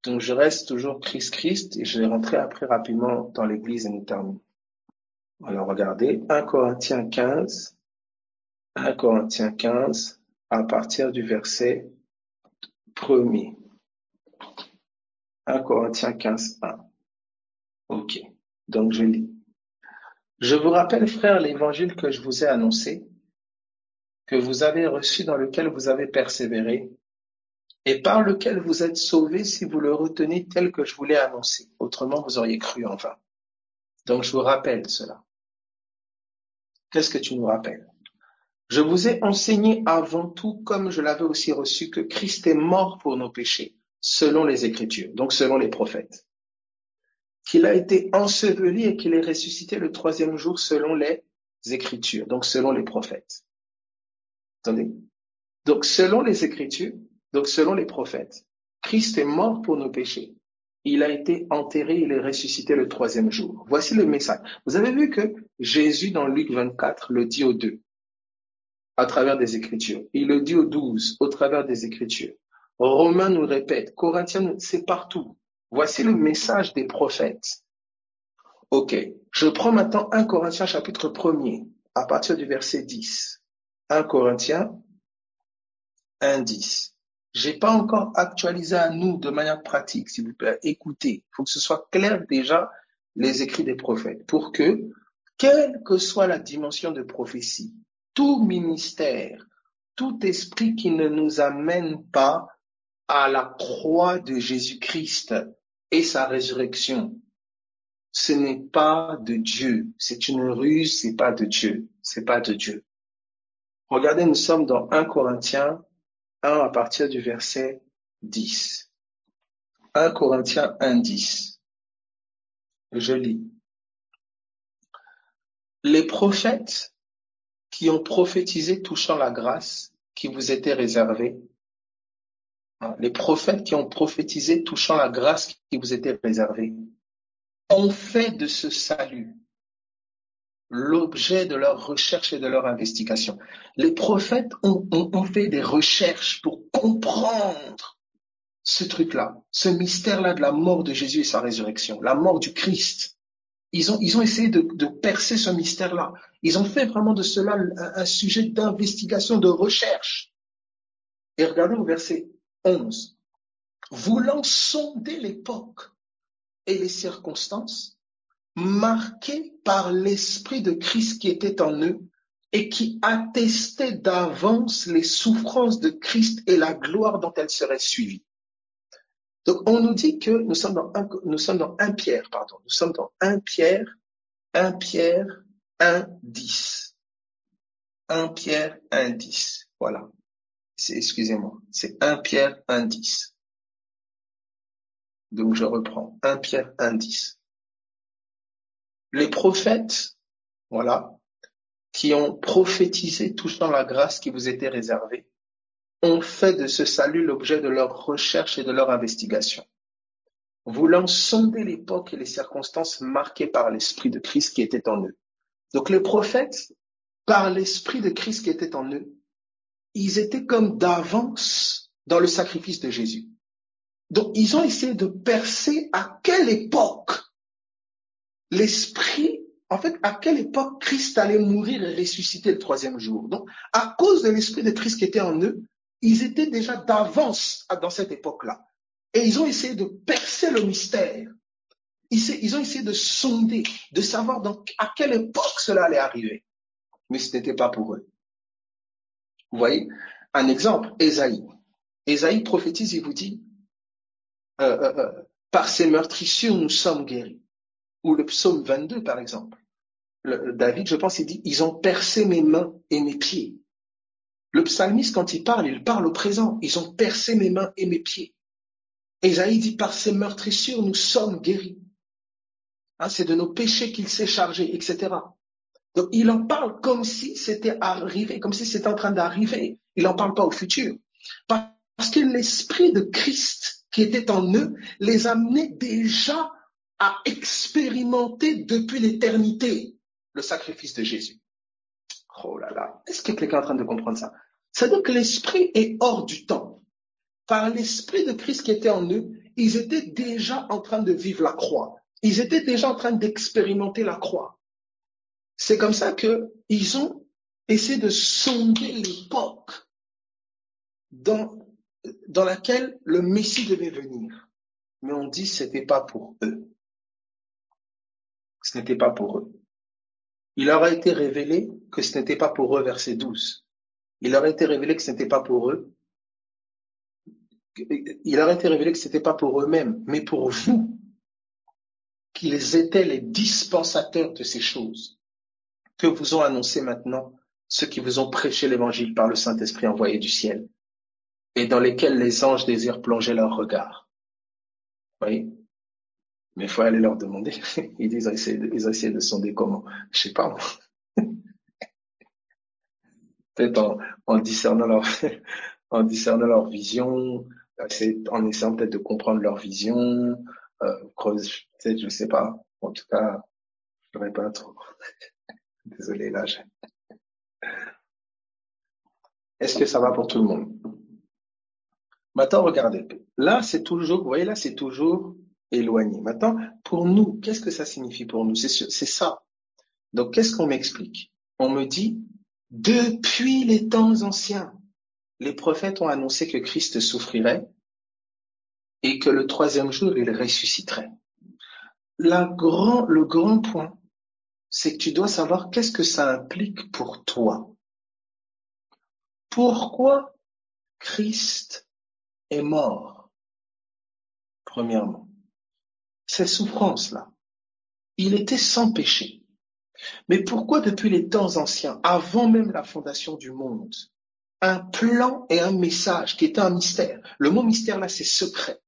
S1: Donc, je reste toujours Christ et je vais rentrer après rapidement dans l'église et nous terminons. Alors, regardez, 1 Corinthiens 15, 1 Corinthiens 15, à partir du verset 1er. 1 Corinthiens 15, 1. Ok, donc je lis. Je vous rappelle, frères, l'évangile que je vous ai annoncé, que vous avez reçu, dans lequel vous avez persévéré, et par lequel vous êtes sauvés si vous le retenez tel que je vous l'ai annoncé. Autrement, vous auriez cru en vain. Donc, je vous rappelle cela. Qu'est-ce que tu nous rappelles? Je vous ai enseigné avant tout, comme je l'avais aussi reçu, que Christ est mort pour nos péchés, selon les Écritures, donc selon les prophètes. Qu'il a été enseveli et qu'il est ressuscité le troisième jour selon les Écritures, donc selon les prophètes. Attendez. Donc selon les Écritures, donc selon les prophètes, Christ est mort pour nos péchés. Il a été enterré, il est ressuscité le troisième jour. Voici le message. Vous avez vu que Jésus, dans Luc 24, le dit aux 2, à travers des Écritures. Il le dit aux 12, au travers des Écritures. Romains nous répète, Corinthiens, c'est partout. Voici le message des prophètes. Ok, je prends maintenant 1 Corinthiens chapitre 1er, à partir du verset 10. 1 Corinthiens 1:10. J'ai pas encore actualisé à nous de manière pratique, s'il vous plaît. Écoutez, il faut que ce soit clair déjà les écrits des prophètes pour que, quelle que soit la dimension de prophétie, tout ministère, tout esprit qui ne nous amène pas à la croix de Jésus-Christ et sa résurrection, ce n'est pas de Dieu. C'est une ruse, c'est pas de Dieu. C'est pas de Dieu. Regardez, nous sommes dans 1 Corinthiens 1 à partir du verset 10. 1 Corinthiens 1:10. Je lis. Les prophètes qui ont prophétisé touchant la grâce qui vous était réservée, les prophètes qui ont prophétisé touchant la grâce qui vous était réservée, ont fait de ce salut l'objet de leur recherche et de leur investigation. Les prophètes ont fait des recherches pour comprendre ce truc-là, ce mystère-là de la mort de Jésus et sa résurrection, la mort du Christ. Ils ont essayé de percer ce mystère-là. Ils ont fait vraiment de cela un sujet d'investigation, de recherche. Et regardez au verset 11. Voulant sonder l'époque et les circonstances, marqués par l'esprit de Christ qui était en eux et qui attestait d'avance les souffrances de Christ et la gloire dont elles seraient suivies. Donc, on nous dit que nous sommes dans 1 Pierre, pardon. Nous sommes dans 1 Pierre 1:10. 1 Pierre 1:10. Voilà. Excusez-moi. C'est 1 Pierre 1:10. Donc, je reprends. 1 Pierre 1:10. Les prophètes, voilà, qui ont prophétisé touchant la grâce qui vous était réservée, ont fait de ce salut l'objet de leur recherche et de leur investigation, voulant sonder l'époque et les circonstances marquées par l'Esprit de Christ qui était en eux. Donc les prophètes, par l'Esprit de Christ qui était en eux, ils étaient comme d'avance dans le sacrifice de Jésus. Donc ils ont essayé de percer à quelle époque l'Esprit, en fait, à quelle époque Christ allait mourir et ressusciter le troisième jour. Donc, à cause de l'Esprit de Christ qui était en eux, ils étaient déjà d'avance dans cette époque-là. Et ils ont essayé de percer le mystère. Ils ont essayé de sonder, de savoir à quelle époque cela allait arriver. Mais ce n'était pas pour eux. Vous voyez? Un exemple, Ésaïe. Ésaïe prophétise, il vous dit, par ces meurtrissures, nous sommes guéris. Ou le psaume 22, par exemple. David, je pense, il dit, ils ont percé mes mains et mes pieds. Le psalmiste, quand il parle au présent. Ils ont percé mes mains et mes pieds. Ésaïe dit, par ces meurtrissures, nous sommes guéris. Hein, c'est de nos péchés qu'il s'est chargé, etc. Donc, il en parle comme si c'était arrivé, comme si c'était en train d'arriver. Il n'en parle pas au futur. Parce que l'esprit de Christ qui était en eux les amenait déjà à expérimenter depuis l'éternité le sacrifice de Jésus. Oh là là, est-ce que quelqu'un est en train de comprendre ça? C'est-à-dire que l'esprit est hors du temps. Par l'esprit de Christ qui était en eux, ils étaient déjà en train de vivre la croix. Ils étaient déjà en train d'expérimenter la croix. C'est comme ça qu'ils ont essayé de sonder l'époque dans laquelle le Messie devait venir. Mais on dit que ce n'était pas pour eux. Ce n'était pas pour eux. Il leur a été révélé que ce n'était pas pour eux, verset 12. Il leur a été révélé que ce n'était pas pour eux. Il leur a été révélé que ce n'était pas pour eux-mêmes, mais pour vous, qu'ils étaient les dispensateurs de ces choses, que vous ont annoncé maintenant ceux qui vous ont prêché l'évangile par le Saint-Esprit envoyé du ciel, et dans lesquels les anges désirent plonger leur regard. Vous voyez? Mais il faut aller leur demander. Ils disent, ils ont essayé de sonder comment? Je sais pas, peut-être en discernant en discernant leur vision, en essayant peut-être de comprendre leur vision, peut-être, je sais pas. En tout cas, je ne pas trop. Désolé, là. Est-ce que ça va pour tout le monde? Maintenant, regardez. Là, c'est toujours, vous voyez, là, c'est toujours éloigné. Maintenant, pour nous, qu'est-ce que ça signifie pour nous? C'est ça. Donc, qu'est-ce qu'on m'explique? On me dit, depuis les temps anciens, les prophètes ont annoncé que Christ souffrirait et que le troisième jour, il ressusciterait. Le grand point, c'est que tu dois savoir qu'est-ce que ça implique pour toi. Pourquoi Christ est mort? Premièrement, ces souffrances-là, il était sans péché. Mais pourquoi depuis les temps anciens, avant même la fondation du monde, un plan et un message qui était un mystère? Le mot mystère là, c'est secret.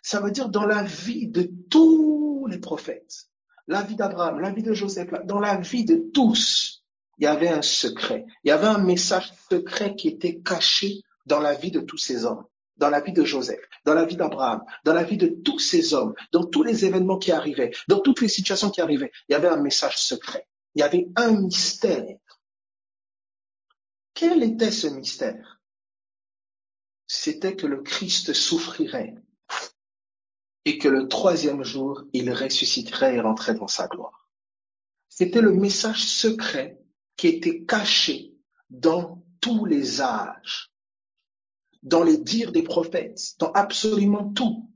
S1: Ça veut dire dans la vie de tous les prophètes, la vie d'Abraham, la vie de Joseph, dans la vie de tous, il y avait un secret. Il y avait un message secret qui était caché dans la vie de tous ces hommes, dans la vie de Joseph, dans la vie d'Abraham, dans la vie de tous ces hommes, dans tous les événements qui arrivaient, dans toutes les situations qui arrivaient. Il y avait un message secret. Il y avait un mystère. Quel était ce mystère? C'était que le Christ souffrirait et que le troisième jour, il ressusciterait et rentrait dans sa gloire. C'était le message secret qui était caché dans tous les âges, dans les dires des prophètes, dans absolument tout.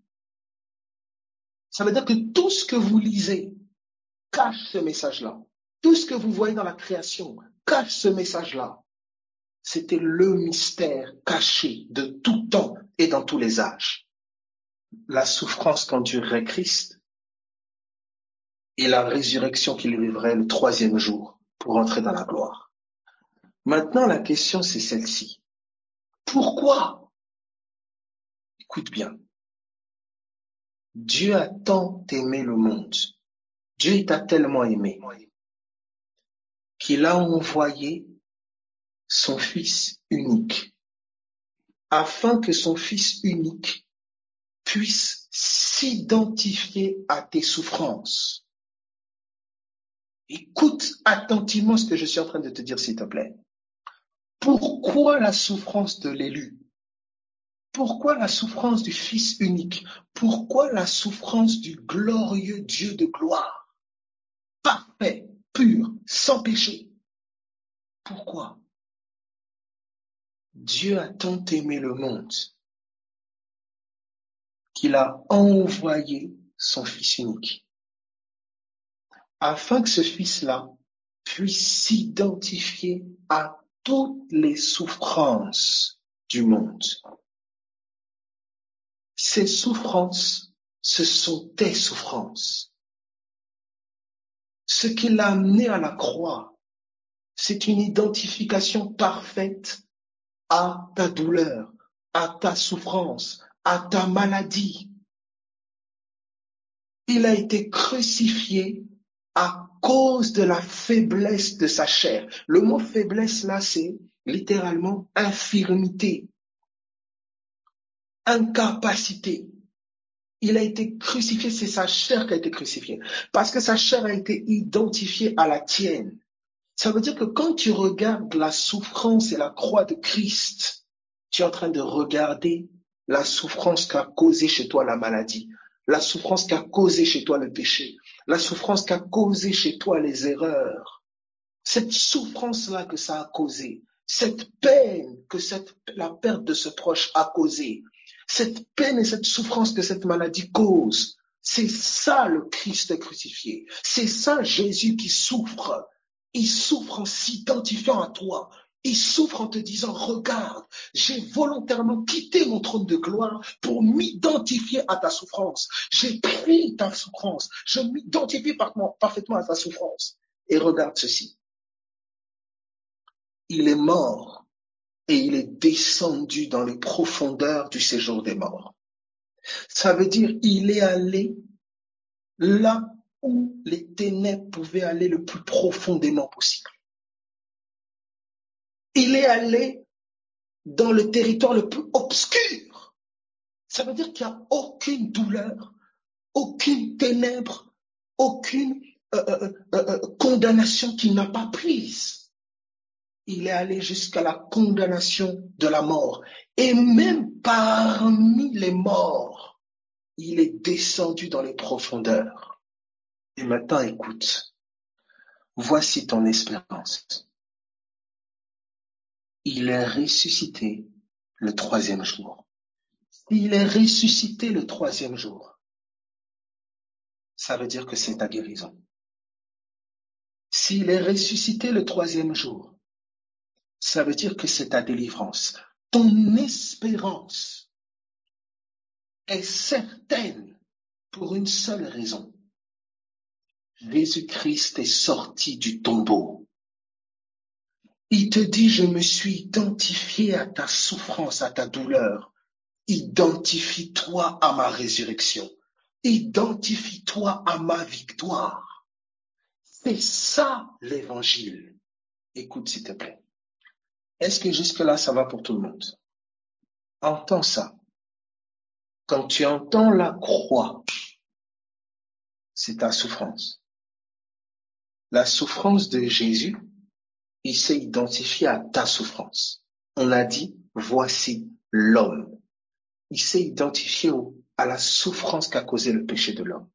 S1: Ça veut dire que tout ce que vous lisez cache ce message-là. Tout ce que vous voyez dans la création cache ce message-là. C'était le mystère caché de tout temps et dans tous les âges. La souffrance qu'endurerait Christ et la résurrection qu'il vivrait le troisième jour pour entrer dans la gloire. Maintenant, la question, c'est celle-ci. Pourquoi? Écoute bien. Dieu a tant aimé le monde. Dieu t'a tellement aimé qu'il a envoyé son Fils unique afin que son Fils unique puisse s'identifier à tes souffrances. Écoute attentivement ce que je suis en train de te dire, s'il te plaît. Pourquoi la souffrance de l'élu? Pourquoi la souffrance du Fils unique? Pourquoi la souffrance du glorieux Dieu de gloire? Parfait, pur, sans péché. Pourquoi? Dieu a tant aimé le monde qu'il a envoyé son Fils unique, afin que ce Fils-là puisse s'identifier à toutes les souffrances du monde. Ces souffrances, ce sont tes souffrances. Ce qui l'a amené à la croix, c'est une identification parfaite à ta douleur, à ta souffrance, à ta maladie. Il a été crucifié à cause de la faiblesse de sa chair. Le mot faiblesse là, c'est littéralement infirmité, incapacité. Il a été crucifié, c'est sa chair qui a été crucifiée, parce que sa chair a été identifiée à la tienne. Ça veut dire que quand tu regardes la souffrance et la croix de Christ, tu es en train de regarder la souffrance qu'a causé chez toi la maladie, la souffrance qu'a causé chez toi le péché, la souffrance qu'a causé chez toi les erreurs. Cette souffrance-là que ça a causé, cette peine que la perte de ce proche a causé, cette peine et cette souffrance que cette maladie cause, c'est ça le Christ crucifié. C'est ça Jésus qui souffre. Il souffre en s'identifiant à toi. Il souffre en te disant, regarde, j'ai volontairement quitté mon trône de gloire pour m'identifier à ta souffrance. J'ai pris ta souffrance. Je m'identifie parfaitement à ta souffrance. Et regarde ceci. Il est mort et il est descendu dans les profondeurs du séjour des morts. Ça veut dire il est allé là où les ténèbres pouvaient aller le plus profondément possible. Il est allé dans le territoire le plus obscur. Ça veut dire qu'il n'y a aucune douleur, aucune ténèbre, aucune condamnation qu'il n'a pas prise. Il est allé jusqu'à la condamnation de la mort. Et même parmi les morts, il est descendu dans les profondeurs. Et maintenant, écoute, voici ton espérance. Il est ressuscité le 3e jour. Il est ressuscité le 3e jour. Ça veut dire que c'est ta guérison. S'il est ressuscité le 3e jour, ça veut dire que c'est ta délivrance. Ton espérance est certaine pour une seule raison. Jésus-Christ est sorti du tombeau. Il te dit, je me suis identifié à ta souffrance, à ta douleur. Identifie-toi à ma résurrection. Identifie-toi à ma victoire. C'est ça l'évangile. Écoute s'il te plaît. Est-ce que jusque-là, ça va pour tout le monde? Entends ça. Quand tu entends la croix, c'est ta souffrance. La souffrance de Jésus, il s'est identifié à ta souffrance. On a dit, voici l'homme. Il s'est identifié à la souffrance qu'a causé le péché de l'homme.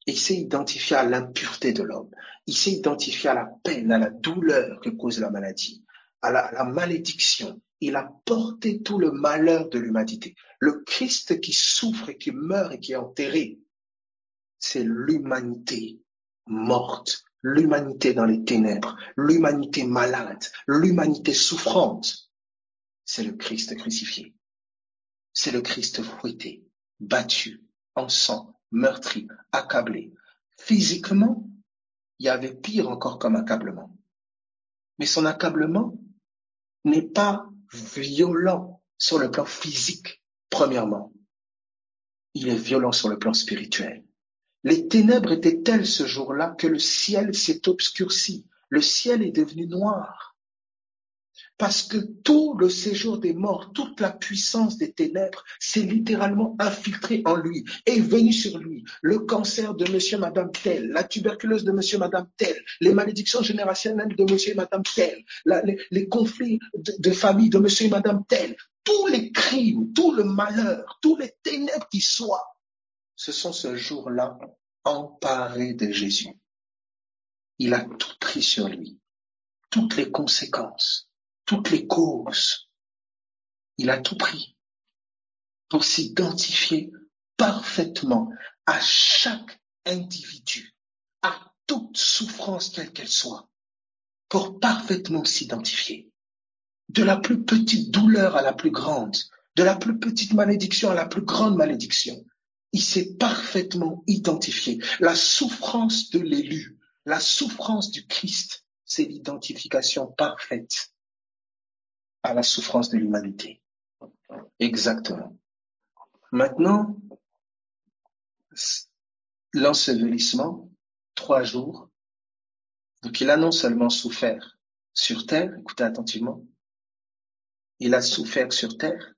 S1: Il s'est identifié à l'impureté de l'homme. Il s'est identifié à la peine, à la douleur que cause la maladie, à la malédiction. Il a porté tout le malheur de l'humanité. Le Christ qui souffre et qui meurt et qui est enterré, c'est l'humanité morte, l'humanité dans les ténèbres, l'humanité malade, l'humanité souffrante. C'est le Christ crucifié. C'est le Christ fouetté, battu, en sang, meurtri, accablé. Physiquement, il y avait pire encore comme accablement. Mais son accablement n'est pas violent sur le plan physique, premièrement. Il est violent sur le plan spirituel. Les ténèbres étaient telles ce jour-là que le ciel s'est obscurci. Le ciel est devenu noir. Parce que tout le séjour des morts, toute la puissance des ténèbres s'est littéralement infiltrée en lui, est venue sur lui. Le cancer de monsieur, madame tel, la tuberculose de monsieur, madame tel, les malédictions générationnelles de monsieur et madame tel, les conflits de famille de monsieur et madame tel, tous les crimes, tout le malheur, tous les ténèbres qui soient, se sont ce jour-là emparés de Jésus. Il a tout pris sur lui, toutes les conséquences. Toutes les causes, il a tout pris pour s'identifier parfaitement à chaque individu, à toute souffrance quelle qu'elle soit, pour parfaitement s'identifier. De la plus petite douleur à la plus grande, de la plus petite malédiction à la plus grande malédiction. Il s'est parfaitement identifié. La souffrance de l'élu, la souffrance du Christ, c'est l'identification parfaite à la souffrance de l'humanité. Exactement. Maintenant, l'ensevelissement, 3 jours. Donc il a non seulement souffert sur terre, écoutez attentivement, il a souffert sur terre,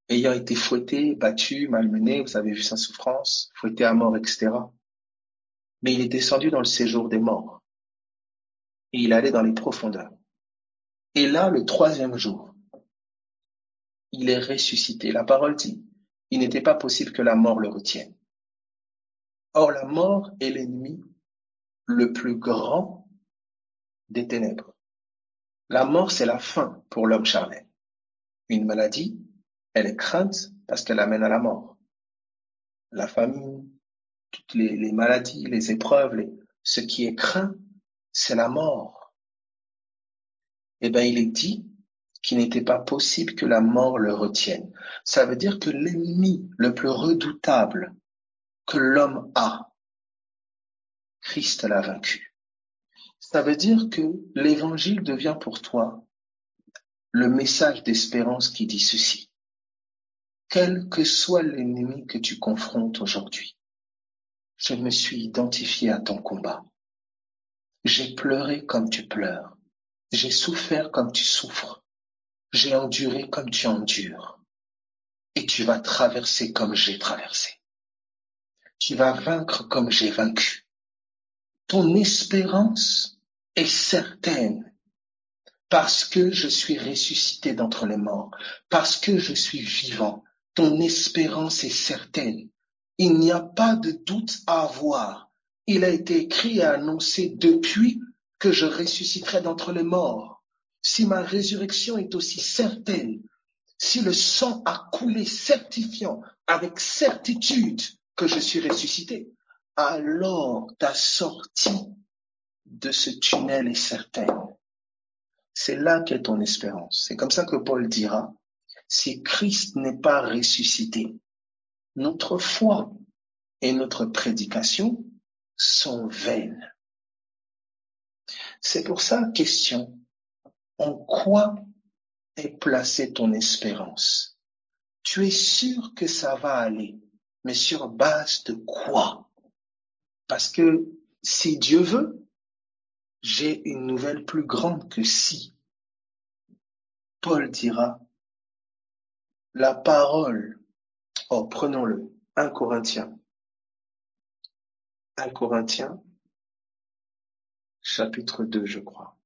S1: ayant été fouetté, battu, malmené, vous avez vu sa souffrance, fouetté à mort, etc. Mais il est descendu dans le séjour des morts, et il allait dans les profondeurs. Et là, le 3e jour, il est ressuscité. La parole dit, il n'était pas possible que la mort le retienne. Or, la mort est l'ennemi le plus grand des ténèbres. La mort, c'est la fin pour l'homme charnel. Une maladie, elle est crainte parce qu'elle amène à la mort. La famine, toutes les maladies, les épreuves, ce qui est craint, c'est la mort. Eh bien, il est dit qu'il n'était pas possible que la mort le retienne. Ça veut dire que l'ennemi le plus redoutable que l'homme a, Christ l'a vaincu. Ça veut dire que l'évangile devient pour toi le message d'espérance qui dit ceci. Quel que soit l'ennemi que tu confrontes aujourd'hui, je me suis identifié à ton combat. J'ai pleuré comme tu pleures. J'ai souffert comme tu souffres. J'ai enduré comme tu endures. Et tu vas traverser comme j'ai traversé. Tu vas vaincre comme j'ai vaincu. Ton espérance est certaine parce que je suis ressuscité d'entre les morts, parce que je suis vivant. Ton espérance est certaine. Il n'y a pas de doute à avoir. Il a été écrit et annoncé depuis que je ressusciterai d'entre les morts. Si ma résurrection est aussi certaine, si le sang a coulé certifiant avec certitude que je suis ressuscité, alors ta sortie de ce tunnel est certaine. C'est là qu'est ton espérance. C'est comme ça que Paul dira, si Christ n'est pas ressuscité, notre foi et notre prédication sont vaines. C'est pour ça, question, en quoi est placée ton espérance? Tu es sûr que ça va aller, mais sur base de quoi? Parce que si Dieu veut, j'ai une nouvelle plus grande que si. Paul dira, la parole, prenons-le, 1 Corinthiens, chapitre 2, je crois,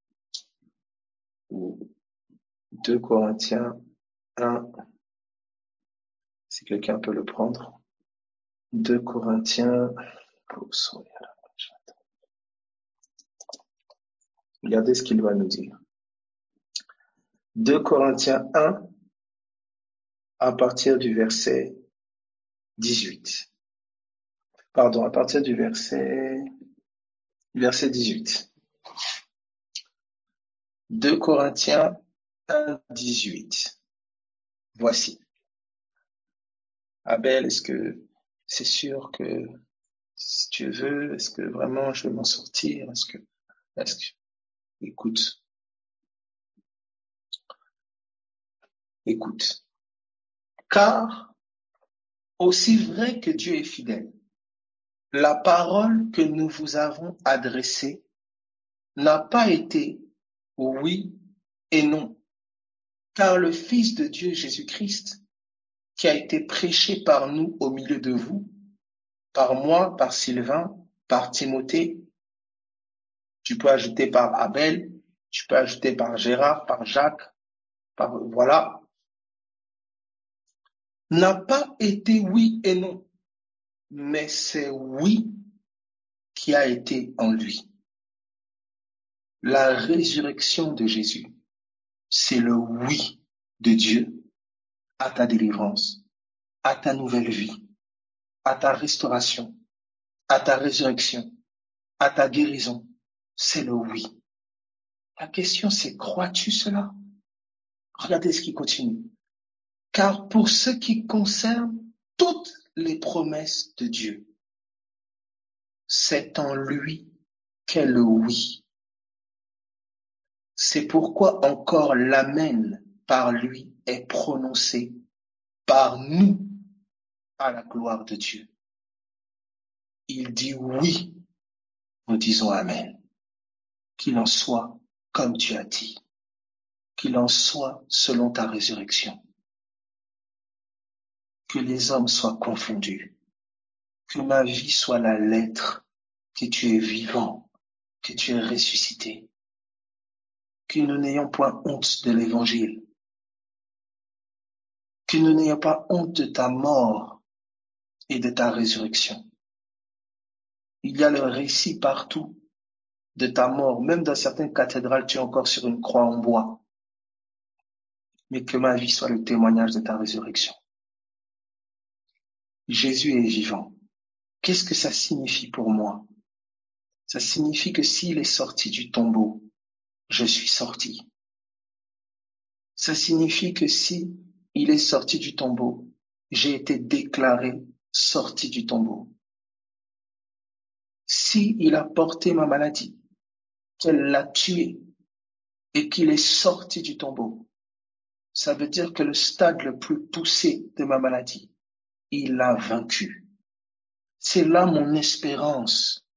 S1: ou 2 Corinthiens 1, si quelqu'un peut le prendre, 2 Corinthiens, regardez ce qu'il va nous dire. 2 Corinthiens 1, à partir du verset 18. Pardon, à partir du verset 18. 2 Corinthiens 1, 18. Voici. Abel, est-ce que c'est sûr que si tu veux, est-ce que vraiment je vais m'en sortir? Écoute. Car, aussi vrai que Dieu est fidèle, la parole que nous vous avons adressée n'a pas été oui et non, car le Fils de Dieu Jésus-Christ, qui a été prêché par nous au milieu de vous, par moi, par Sylvain, par Timothée, tu peux ajouter par Abel, tu peux ajouter par Gérard, par Jacques, voilà, n'a pas été oui et non, mais c'est oui qui a été en lui. La résurrection de Jésus, c'est le oui de Dieu à ta délivrance, à ta nouvelle vie, à ta restauration, à ta résurrection, à ta guérison, c'est le oui. La question c'est, crois-tu cela? Regardez ce qui continue. Car pour ce qui concerne toutes les promesses de Dieu, c'est en lui qu'est le oui. C'est pourquoi encore l'amen par lui est prononcé par nous à la gloire de Dieu. Il dit oui, nous disons amen. Qu'il en soit comme tu as dit. Qu'il en soit selon ta résurrection. Que les hommes soient confondus. Que ma vie soit la lettre, que tu es vivant, que tu es ressuscité. Que nous n'ayons point honte de l'évangile. Que nous n'ayons pas honte de ta mort et de ta résurrection. Il y a le récit partout de ta mort. Même dans certaines cathédrales, tu es encore sur une croix en bois. Mais que ma vie soit le témoignage de ta résurrection. Jésus est vivant. Qu'est-ce que ça signifie pour moi? Ça signifie que s'il est sorti du tombeau, je suis sorti. Ça signifie que si il est sorti du tombeau, j'ai été déclaré sorti du tombeau. Si il a porté ma maladie, qu'elle l'a tué et qu'il est sorti du tombeau, ça veut dire que le stade le plus poussé de ma maladie, il l'a vaincu. C'est là mon espérance.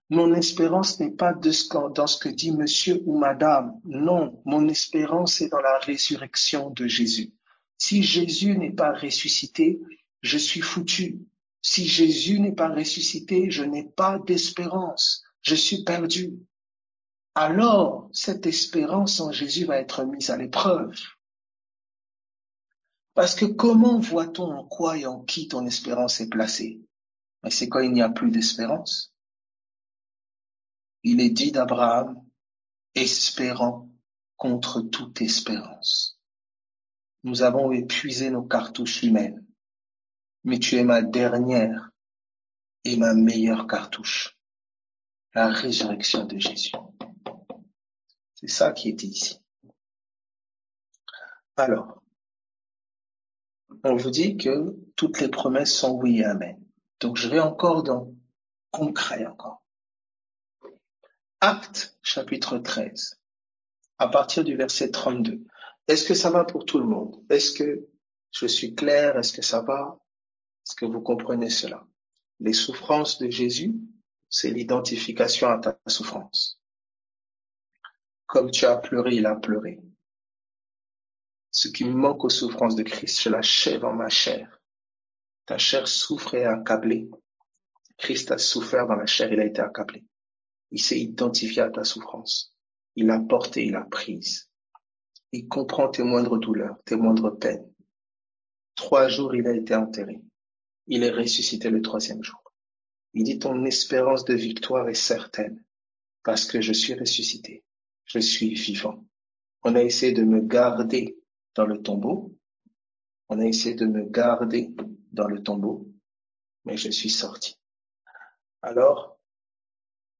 S1: Mon espérance n'est pas dans ce que dit monsieur ou madame. Non, mon espérance est dans la résurrection de Jésus. Si Jésus n'est pas ressuscité, je suis foutu. Si Jésus n'est pas ressuscité, je n'ai pas d'espérance. Je suis perdu. Alors, cette espérance en Jésus va être mise à l'épreuve. Parce que comment voit-on en quoi et en qui ton espérance est placée? Mais c'est quand il n'y a plus d'espérance. Il est dit d'Abraham, espérant contre toute espérance. Nous avons épuisé nos cartouches humaines, mais tu es ma dernière et ma meilleure cartouche, la résurrection de Jésus. C'est ça qui est dit ici. Alors, on vous dit que toutes les promesses sont oui et amen. Donc je vais encore dans concret encore. Actes chapitre 13, à partir du verset 32. Est-ce que ça va pour tout le monde? Est-ce que je suis clair? Est-ce que ça va? Est-ce que vous comprenez cela? Les souffrances de Jésus, c'est l'identification à ta souffrance. Comme tu as pleuré, il a pleuré. Ce qui me manque aux souffrances de Christ, je l'achève en ma chair. Ta chair souffre et est accablée. Christ a souffert dans la chair, il a été accablé. Il s'est identifié à ta souffrance. Il l'a portée, il l'a prise. Il comprend tes moindres douleurs, tes moindres peines. 3 jours, il a été enterré. Il est ressuscité le 3e jour. Il dit, ton espérance de victoire est certaine, parce que je suis ressuscité. Je suis vivant. On a essayé de me garder dans le tombeau. On a essayé de me garder dans le tombeau, mais je suis sorti. Alors,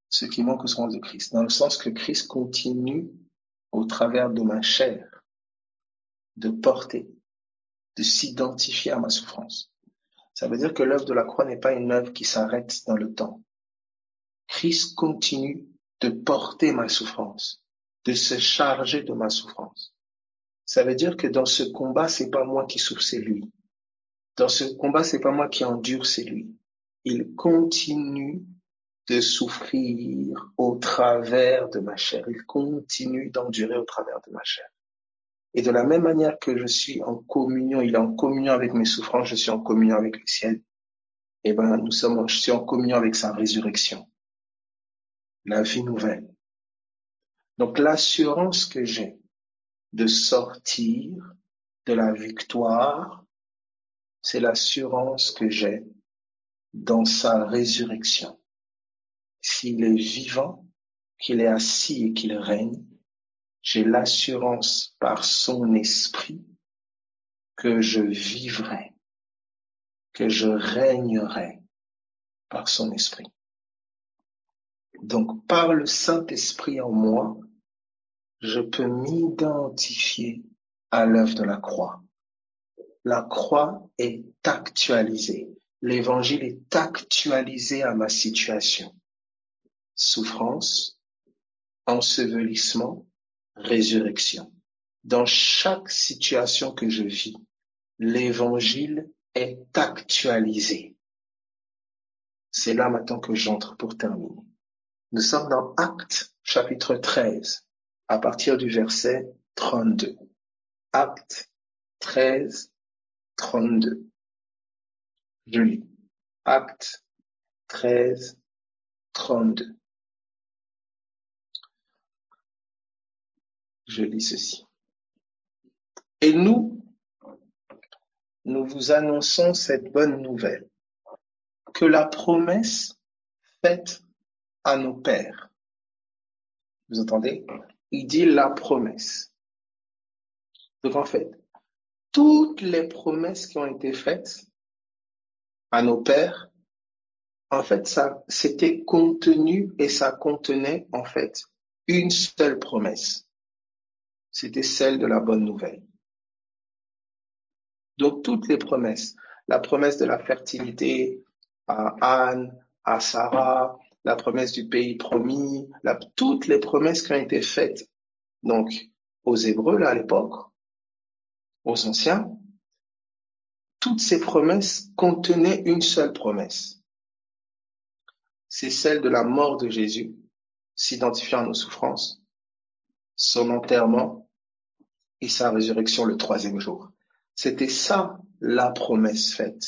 S1: ce qui manque aux souffrances de Christ, dans le sens que Christ continue, au travers de ma chair, de porter, de s'identifier à ma souffrance. Ça veut dire que l'œuvre de la croix n'est pas une œuvre qui s'arrête dans le temps. Christ continue de porter ma souffrance, de se charger de ma souffrance. Ça veut dire que dans ce combat, c'est pas moi qui souffre, c'est lui. Dans ce combat, c'est pas moi qui endure, c'est lui. Il continue de souffrir au travers de ma chair. Il continue d'endurer au travers de ma chair. Et de la même manière que je suis en communion, il est en communion avec mes souffrances, je suis en communion avec le ciel. Et je suis en communion avec sa résurrection. La vie nouvelle. Donc l'assurance que j'ai de sortir de la victoire, c'est l'assurance que j'ai dans sa résurrection. S'il est vivant, qu'il est assis et qu'il règne, j'ai l'assurance par son esprit que je vivrai, que je régnerai par son esprit. Donc, par le Saint-Esprit en moi, je peux m'identifier à l'œuvre de la croix. La croix est actualisée. L'évangile est actualisé à ma situation. Souffrance, ensevelissement, résurrection. Dans chaque situation que je vis, l'évangile est actualisé. C'est là maintenant que j'entre pour terminer. Nous sommes dans Actes, chapitre 13, à partir du verset 32. Actes 13, 32. Je lis. Actes 13, 32. Je lis ceci. Et nous vous annonçons cette bonne nouvelle, que la promesse faite à nos pères. Vous entendez? Il dit la promesse. Donc en fait, toutes les promesses qui ont été faites à nos pères, en fait, ça, c'était contenu et ça contenait, en fait, une seule promesse. C'était celle de la bonne nouvelle. Donc, toutes les promesses, la promesse de la fertilité à Anne, à Sarah, la promesse du pays promis, toutes les promesses qui ont été faites, donc, aux Hébreux, là, à l'époque, aux Anciens, toutes ces promesses contenaient une seule promesse. C'est celle de la mort de Jésus, s'identifiant à nos souffrances, son enterrement et sa résurrection le troisième jour. C'était ça la promesse faite.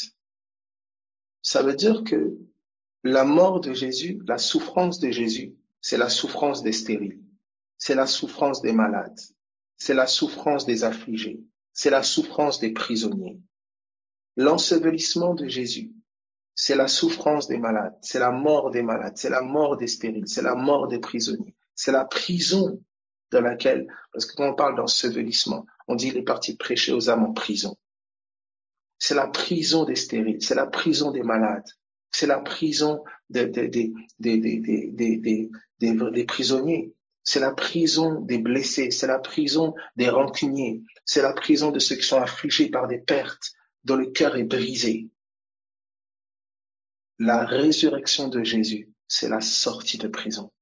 S1: Ça veut dire que la mort de Jésus, la souffrance de Jésus, c'est la souffrance des stériles, c'est la souffrance des malades, c'est la souffrance des affligés, c'est la souffrance des prisonniers. L'ensevelissement de Jésus, c'est la souffrance des malades, c'est la mort des malades, c'est la mort des stériles, c'est la mort des prisonniers, c'est la prison dans laquelle, parce que quand on parle d'ensevelissement, on dit il est parti prêcher aux âmes en prison. C'est la prison des stériles, c'est la prison des malades, c'est la prison des prisonniers, c'est la prison des blessés, c'est la prison des rancuniers, c'est la prison de ceux qui sont affligés par des pertes, dont le cœur est brisé. La résurrection de Jésus, c'est la sortie de prison.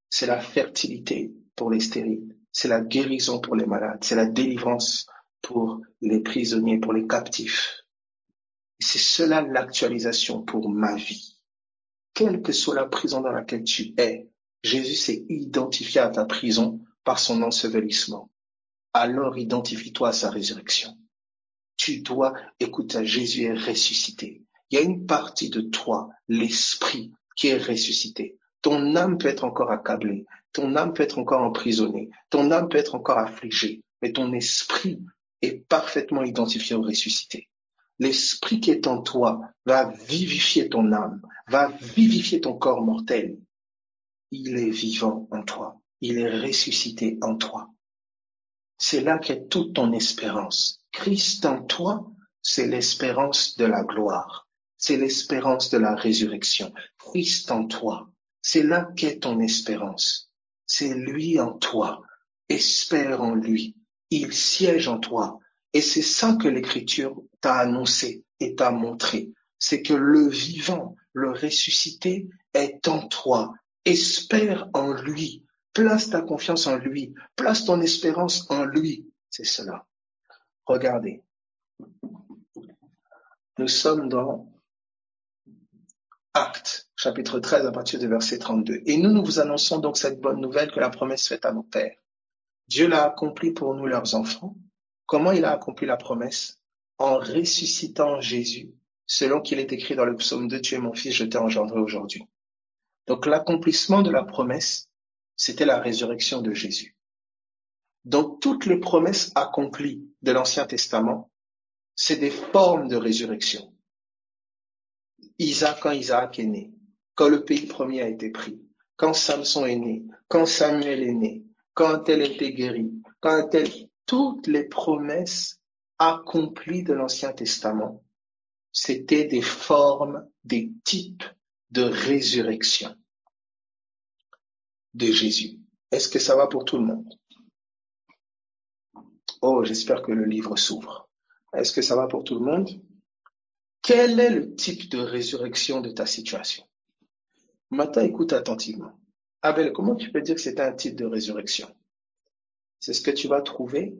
S1: C'est la fertilité pour les stériles. C'est la guérison pour les malades. C'est la délivrance pour les prisonniers, pour les captifs. C'est cela l'actualisation pour ma vie. Quelle que soit la prison dans laquelle tu es, Jésus s'est identifié à ta prison par son ensevelissement. Alors identifie-toi à sa résurrection. Tu dois, écoute, Jésus est ressuscité. Il y a une partie de toi, l'esprit, qui est ressuscité. Ton âme peut être encore accablée, ton âme peut être encore emprisonnée, ton âme peut être encore affligée, mais ton esprit est parfaitement identifié au ressuscité. L'esprit qui est en toi va vivifier ton âme, va vivifier ton corps mortel. Il est vivant en toi, il est ressuscité en toi. C'est là qu'est toute ton espérance. Christ en toi, c'est l'espérance de la gloire. C'est l'espérance de la résurrection. Christ en toi, c'est là qu'est ton espérance. C'est lui en toi. Espère en lui. Il siège en toi. Et c'est ça que l'Écriture t'a annoncé et t'a montré. C'est que le vivant, le ressuscité est en toi. Espère en lui. Place ta confiance en lui. Place ton espérance en lui. C'est cela. Regardez. Nous sommes dans Actes, chapitre 13, à partir du verset 32. Et nous vous annonçons donc cette bonne nouvelle que la promesse faite à nos pères. Dieu l'a accomplie pour nous, leurs enfants. Comment il a accompli la promesse? En ressuscitant Jésus, selon qu'il est écrit dans le psaume 2, Tu es mon fils, je t'ai engendré aujourd'hui. Donc l'accomplissement de la promesse, c'était la résurrection de Jésus. Donc toutes les promesses accomplies de l'Ancien Testament, c'est des formes de résurrection. Quand Isaac est né, quand le pays premier a été pris, quand Samson est né, quand Samuel est né, quand elle était guérie, toutes les promesses accomplies de l'Ancien Testament C'était des formes, des types de résurrection de Jésus. Est-ce que ça va pour tout le monde? Oh, j'espère que le livre s'ouvre. Est-ce que ça va pour tout le monde? Quel est le type de résurrection de ta situation? Maintenant, écoute attentivement. Abel, comment tu peux dire que c'est un type de résurrection? C'est ce que tu vas trouver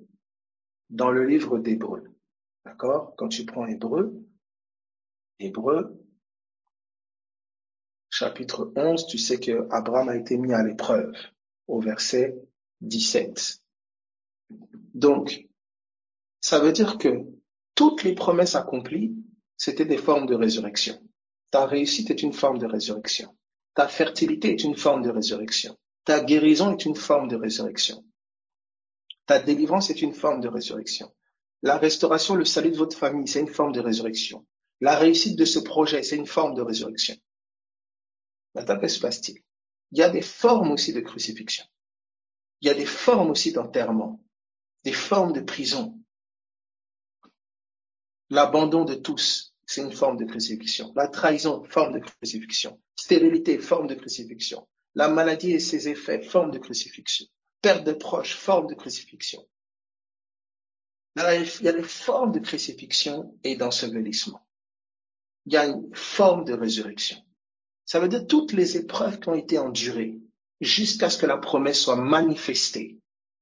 S1: dans le livre d'Hébreux. D'accord? Quand tu prends Hébreux, chapitre 11, tu sais que Abraham a été mis à l'épreuve au verset 17. Donc, ça veut dire que toutes les promesses accomplies, c'était des formes de résurrection. Ta réussite est une forme de résurrection. Ta fertilité est une forme de résurrection. Ta guérison est une forme de résurrection. Ta délivrance est une forme de résurrection. La restauration, le salut de votre famille, c'est une forme de résurrection. La réussite de ce projet, c'est une forme de résurrection. Maintenant, qu'est-ce qui se passe-t-il? Il y a des formes aussi de crucifixion. Il y a des formes aussi d'enterrement, des formes de prison. L'abandon de tous, c'est une forme de crucifixion. La trahison, forme de crucifixion. Stérilité, forme de crucifixion. La maladie et ses effets, forme de crucifixion. Perte de proches, forme de crucifixion. Il y a des formes de crucifixion et d'ensevelissement. Il y a une forme de résurrection. Ça veut dire toutes les épreuves qui ont été endurées jusqu'à ce que la promesse soit manifestée.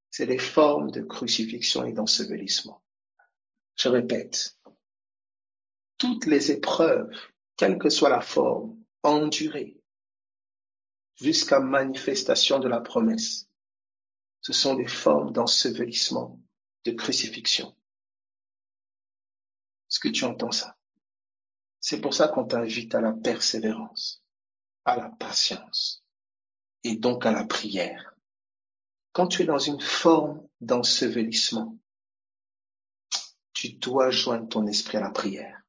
S1: C'est des formes de crucifixion et d'ensevelissement. Je répète, toutes les épreuves, quelle que soit la forme, endurées jusqu'à manifestation de la promesse, ce sont des formes d'ensevelissement, de crucifixion. Est-ce que tu entends ça? C'est pour ça qu'on t'invite à la persévérance, à la patience et donc à la prière. Quand tu es dans une forme d'ensevelissement, tu dois joindre ton esprit à la prière.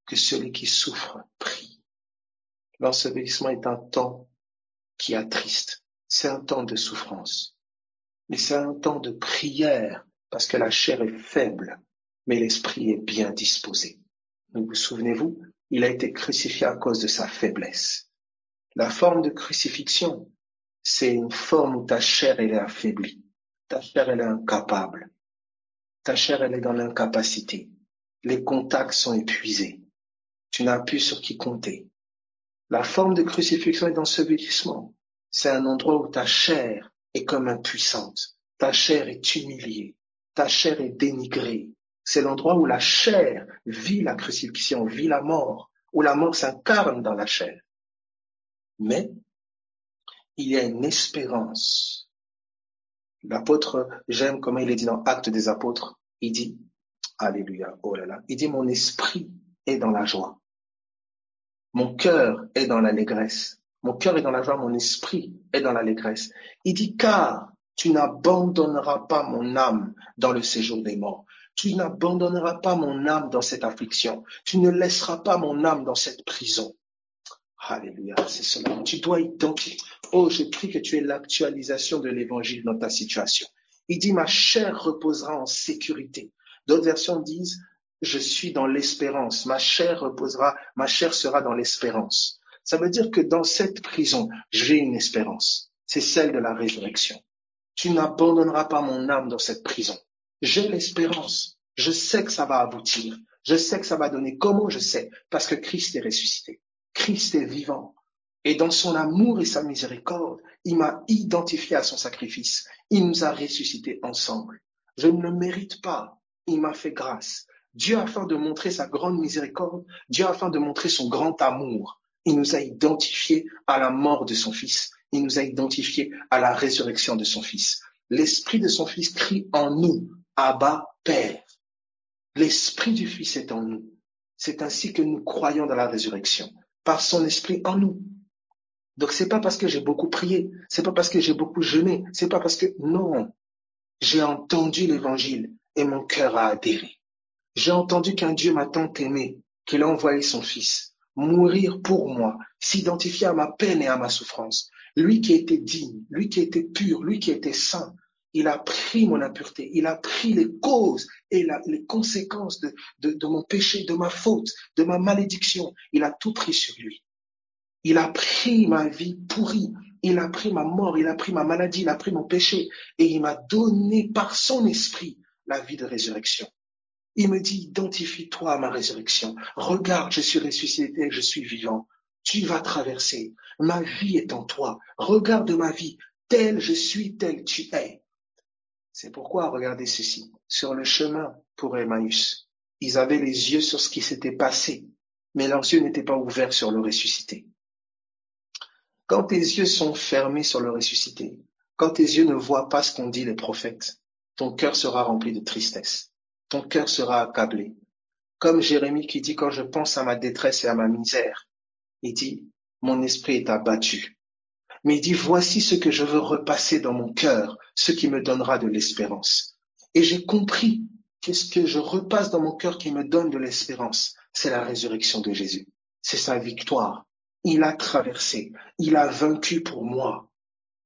S1: Que celui qui souffre prie. L'ensevelissement est un temps qui attriste. C'est un temps de souffrance. Mais c'est un temps de prière parce que la chair est faible, mais l'esprit est bien disposé. Vous souvenez-vous, il a été crucifié à cause de sa faiblesse. La forme de crucifixion, c'est une forme où ta chair, elle est affaiblie. Ta chair, elle est incapable. Ta chair, elle est dans l'incapacité. Les contacts sont épuisés. Tu n'as plus sur qui compter. La forme de crucifixion et d'ensevelissement, c'est un endroit où ta chair est comme impuissante. Ta chair est humiliée. Ta chair est dénigrée. C'est l'endroit où la chair vit la crucifixion, vit la mort, où la mort s'incarne dans la chair. Mais il y a une espérance. L'apôtre, j'aime comment il est dit dans Actes des Apôtres, il dit, alléluia, oh là là, il dit mon esprit est dans la joie. Mon cœur est dans l'allégresse. Mon cœur est dans la joie, mon esprit est dans l'allégresse. Il dit, car tu n'abandonneras pas mon âme dans le séjour des morts. Tu n'abandonneras pas mon âme dans cette affliction. Tu ne laisseras pas mon âme dans cette prison. Alléluia, c'est cela. Tu dois identifier. Oh, je prie que tu aies l'actualisation de l'évangile dans ta situation. Il dit, ma chair reposera en sécurité. D'autres versions disent, je suis dans l'espérance. Ma chair reposera, ma chair sera dans l'espérance. Ça veut dire que dans cette prison, j'ai une espérance. C'est celle de la résurrection. Tu n'abandonneras pas mon âme dans cette prison. J'ai l'espérance. Je sais que ça va aboutir. Je sais que ça va donner. Comment je sais? Parce que Christ est ressuscité. Christ est vivant. Et dans son amour et sa miséricorde, il m'a identifié à son sacrifice. Il nous a ressuscités ensemble. Je ne le mérite pas. Il m'a fait grâce. Dieu, afin de montrer sa grande miséricorde, Dieu, afin de montrer son grand amour, il nous a identifiés à la mort de son Fils. Il nous a identifiés à la résurrection de son Fils. L'Esprit de son Fils crie en nous, Abba, Père. L'Esprit du Fils est en nous. C'est ainsi que nous croyons dans la résurrection, par son Esprit en nous. Donc c'est pas parce que j'ai beaucoup prié, c'est pas parce que j'ai beaucoup jeûné, c'est pas parce que, non, j'ai entendu l'évangile et mon cœur a adhéré. J'ai entendu qu'un Dieu m'a tant aimé qu'il a envoyé son Fils mourir pour moi, s'identifier à ma peine et à ma souffrance. Lui qui était digne, lui qui était pur, lui qui était saint, Il a pris mon impureté. Il a pris les causes et les conséquences de mon péché, de ma faute, de ma malédiction. Il a tout pris sur lui. Il a pris ma vie pourrie. Il a pris ma mort. Il a pris ma maladie. Il a pris mon péché. Et il m'a donné par son esprit la vie de résurrection. Il me dit, identifie-toi à ma résurrection. Regarde, je suis ressuscité, je suis vivant. Tu vas traverser. Ma vie est en toi. Regarde ma vie. Tel je suis, tel tu es. C'est pourquoi, regardez ceci. Sur le chemin pour Emmaüs, ils avaient les yeux sur ce qui s'était passé, mais leurs yeux n'étaient pas ouverts sur le ressuscité. Quand tes yeux sont fermés sur le ressuscité, quand tes yeux ne voient pas ce qu'ont dit les prophètes, ton cœur sera rempli de tristesse. Ton cœur sera accablé. Comme Jérémie qui dit, quand je pense à ma détresse et à ma misère, il dit, mon esprit est abattu. Mais il dit, voici ce que je veux repasser dans mon cœur, ce qui me donnera de l'espérance. Et j'ai compris que ce que je repasse dans mon cœur qui me donne de l'espérance, c'est la résurrection de Jésus. C'est sa victoire. Il a traversé. Il a vaincu pour moi.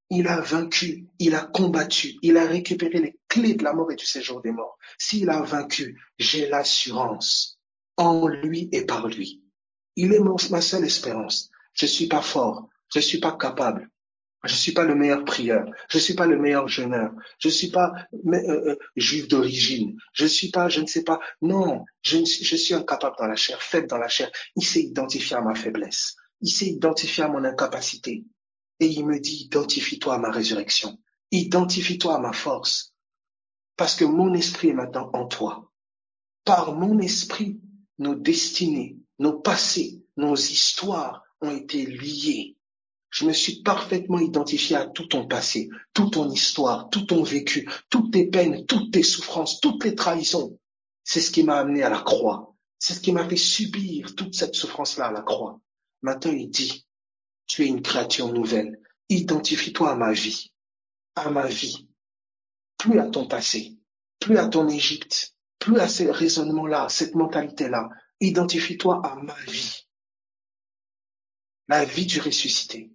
S1: Il a vaincu. Il a combattu. Il a récupéré les clés de la mort et du séjour des morts. S'il a vaincu, j'ai l'assurance en lui et par lui. Il est ma seule espérance. Je suis pas fort. Je suis pas capable. Je suis pas le meilleur prieur. Je suis pas le meilleur jeûneur. Je suis pas juif d'origine. Je suis pas, je ne sais pas. Non, je suis incapable dans la chair, faible dans la chair. Il s'est identifié à ma faiblesse. Il s'est identifié à mon incapacité. Et il me dit, identifie-toi à ma résurrection. Identifie-toi à ma force. Parce que mon esprit est maintenant en toi. Par mon esprit, nos destinées, nos passés, nos histoires ont été liées. Je me suis parfaitement identifié à tout ton passé, toute ton histoire, tout ton vécu, toutes tes peines, toutes tes souffrances, toutes les trahisons. C'est ce qui m'a amené à la croix. C'est ce qui m'a fait subir toute cette souffrance-là à la croix. Maintenant, il dit, tu es une créature nouvelle. Identifie-toi à ma vie. À ma vie. Plus à ton passé. Plus à ton Égypte. Plus à ces raisonnements-là, cette mentalité-là. Identifie-toi à ma vie. La vie du ressuscité.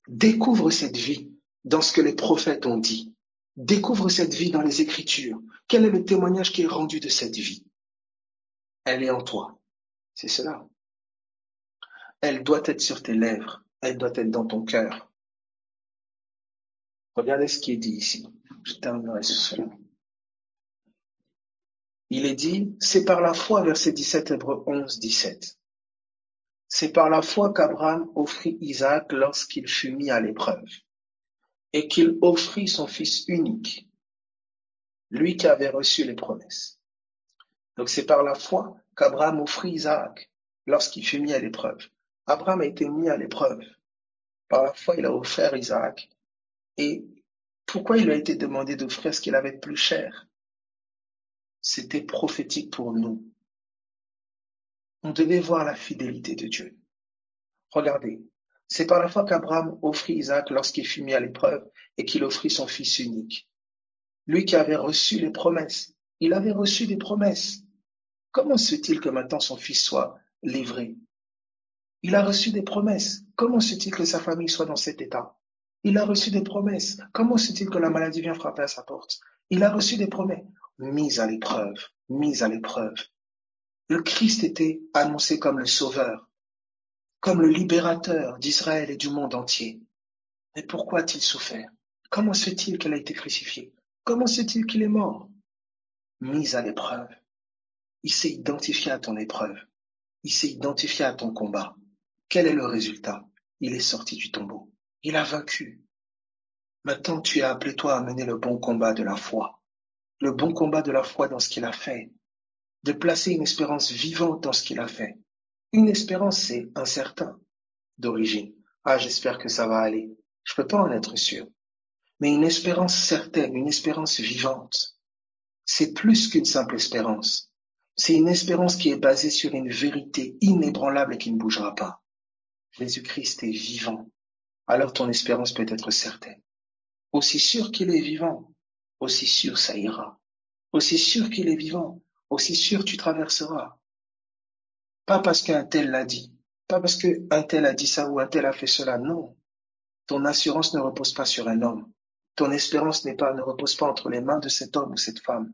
S1: Découvre cette vie dans ce que les prophètes ont dit. Découvre cette vie dans les Écritures. Quel est le témoignage qui est rendu de cette vie? Elle est en toi. C'est cela. Elle doit être sur tes lèvres. Elle doit être dans ton cœur. Regardez ce qui est dit ici. Je terminerai sur cela. Il est dit, c'est par la foi, verset 17, Hébreux 11, 17. C'est par la foi qu'Abraham offrit Isaac lorsqu'il fut mis à l'épreuve, et qu'il offrit son fils unique, lui qui avait reçu les promesses. Donc c'est par la foi qu'Abraham offrit Isaac lorsqu'il fut mis à l'épreuve. Abraham a été mis à l'épreuve. Par la foi, il a offert Isaac. Et pourquoi il lui a été demandé d'offrir ce qu'il avait de plus cher? C'était prophétique pour nous. On devait voir la fidélité de Dieu. Regardez, c'est par la foi qu'Abraham offrit Isaac lorsqu'il fut mis à l'épreuve et qu'il offrit son fils unique. Lui qui avait reçu les promesses. Il avait reçu des promesses. Comment se fait-il que maintenant son fils soit livré? Il a reçu des promesses. Comment se fait-il que sa famille soit dans cet état? Il a reçu des promesses. Comment se fait-il que la maladie vient frapper à sa porte? Il a reçu des promesses. Mise à l'épreuve, mise à l'épreuve. Le Christ était annoncé comme le sauveur, comme le libérateur d'Israël et du monde entier. Mais pourquoi a-t-il souffert? Comment se fait-il qu'il a été crucifié? Comment se fait-il qu'il est mort? Mise à l'épreuve. Il s'est identifié à ton épreuve. Il s'est identifié à ton combat. Quel est le résultat? Il est sorti du tombeau. Il a vaincu. Maintenant, tu es appelé, toi, à mener le bon combat de la foi. Le bon combat de la foi dans ce qu'il a fait. De placer une espérance vivante dans ce qu'il a fait. Une espérance, c'est incertain d'origine. Ah, j'espère que ça va aller. Je peux pas en être sûr. Mais une espérance certaine, une espérance vivante, c'est plus qu'une simple espérance. C'est une espérance qui est basée sur une vérité inébranlable et qui ne bougera pas. Jésus-Christ est vivant. Alors ton espérance peut être certaine. Aussi sûr qu'il est vivant, aussi sûr ça ira. Aussi sûr qu'il est vivant, aussi sûr tu traverseras. Pas parce qu'un tel l'a dit, pas parce qu'un tel a dit ça ou un tel a fait cela, non. Ton assurance ne repose pas sur un homme. Ton espérance ne repose pas entre les mains de cet homme ou cette femme.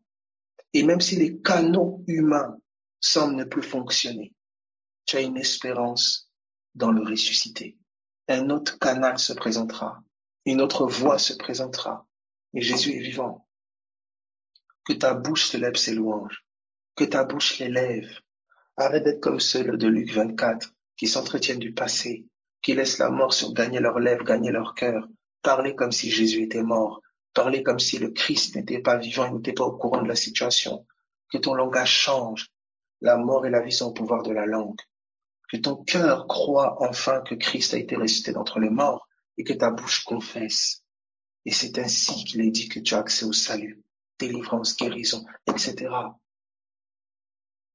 S1: Et même si les canaux humains semblent ne plus fonctionner, tu as une espérance dans le ressuscité. Un autre canal se présentera, une autre voie se présentera, et Jésus est vivant. Que ta bouche célèbre ses louanges, que ta bouche l'élève. Arrête d'être comme ceux de Luc 24, qui s'entretiennent du passé, qui laissent la mort gagner leurs lèvres, gagner leur cœur, parler comme si Jésus était mort, parler comme si le Christ n'était pas vivant, il n'était pas au courant de la situation. Que ton langage change. La mort et la vie sont au pouvoir de la langue. Que ton cœur croie enfin que Christ a été ressuscité d'entre les morts et que ta bouche confesse. Et c'est ainsi qu'il est dit que tu as accès au salut, délivrance, guérison, etc.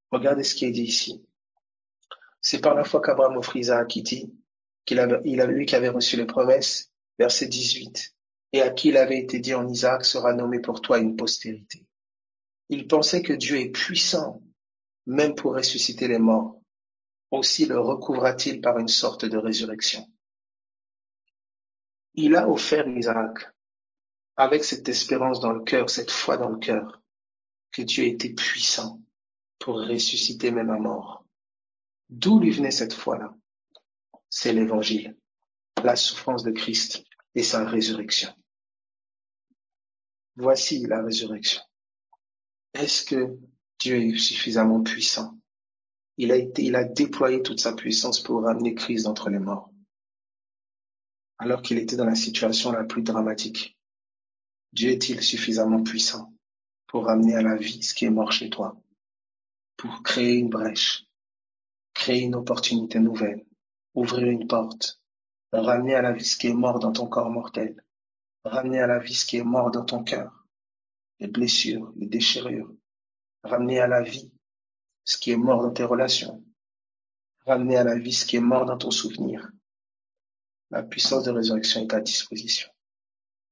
S1: Regardez ce qui est dit ici. C'est par la foi qu'Abraham offrit Isaac, qui dit lui qui avait reçu les promesses, verset 18, et à qui il avait été dit en Isaac sera nommé pour toi une postérité. Il pensait que Dieu est puissant, même pour ressusciter les morts. Aussi le recouvra-t-il par une sorte de résurrection. Il a offert Isaac avec cette espérance dans le cœur, cette foi dans le cœur, que Dieu était puissant pour ressusciter même à mort. D'où lui venait cette foi-là? C'est l'évangile, la souffrance de Christ et sa résurrection. Voici la résurrection. Est-ce que Dieu est suffisamment puissant? Il a déployé toute sa puissance pour ramener Christ d'entre les morts, alors qu'il était dans la situation la plus dramatique. Dieu est-il suffisamment puissant pour ramener à la vie ce qui est mort chez toi, pour créer une brèche, créer une opportunité nouvelle, ouvrir une porte, ramener à la vie ce qui est mort dans ton corps mortel, ramener à la vie ce qui est mort dans ton cœur, les blessures, les déchirures, ramener à la vie ce qui est mort dans tes relations, ramener à la vie ce qui est mort dans ton souvenir. La puissance de résurrection est à disposition.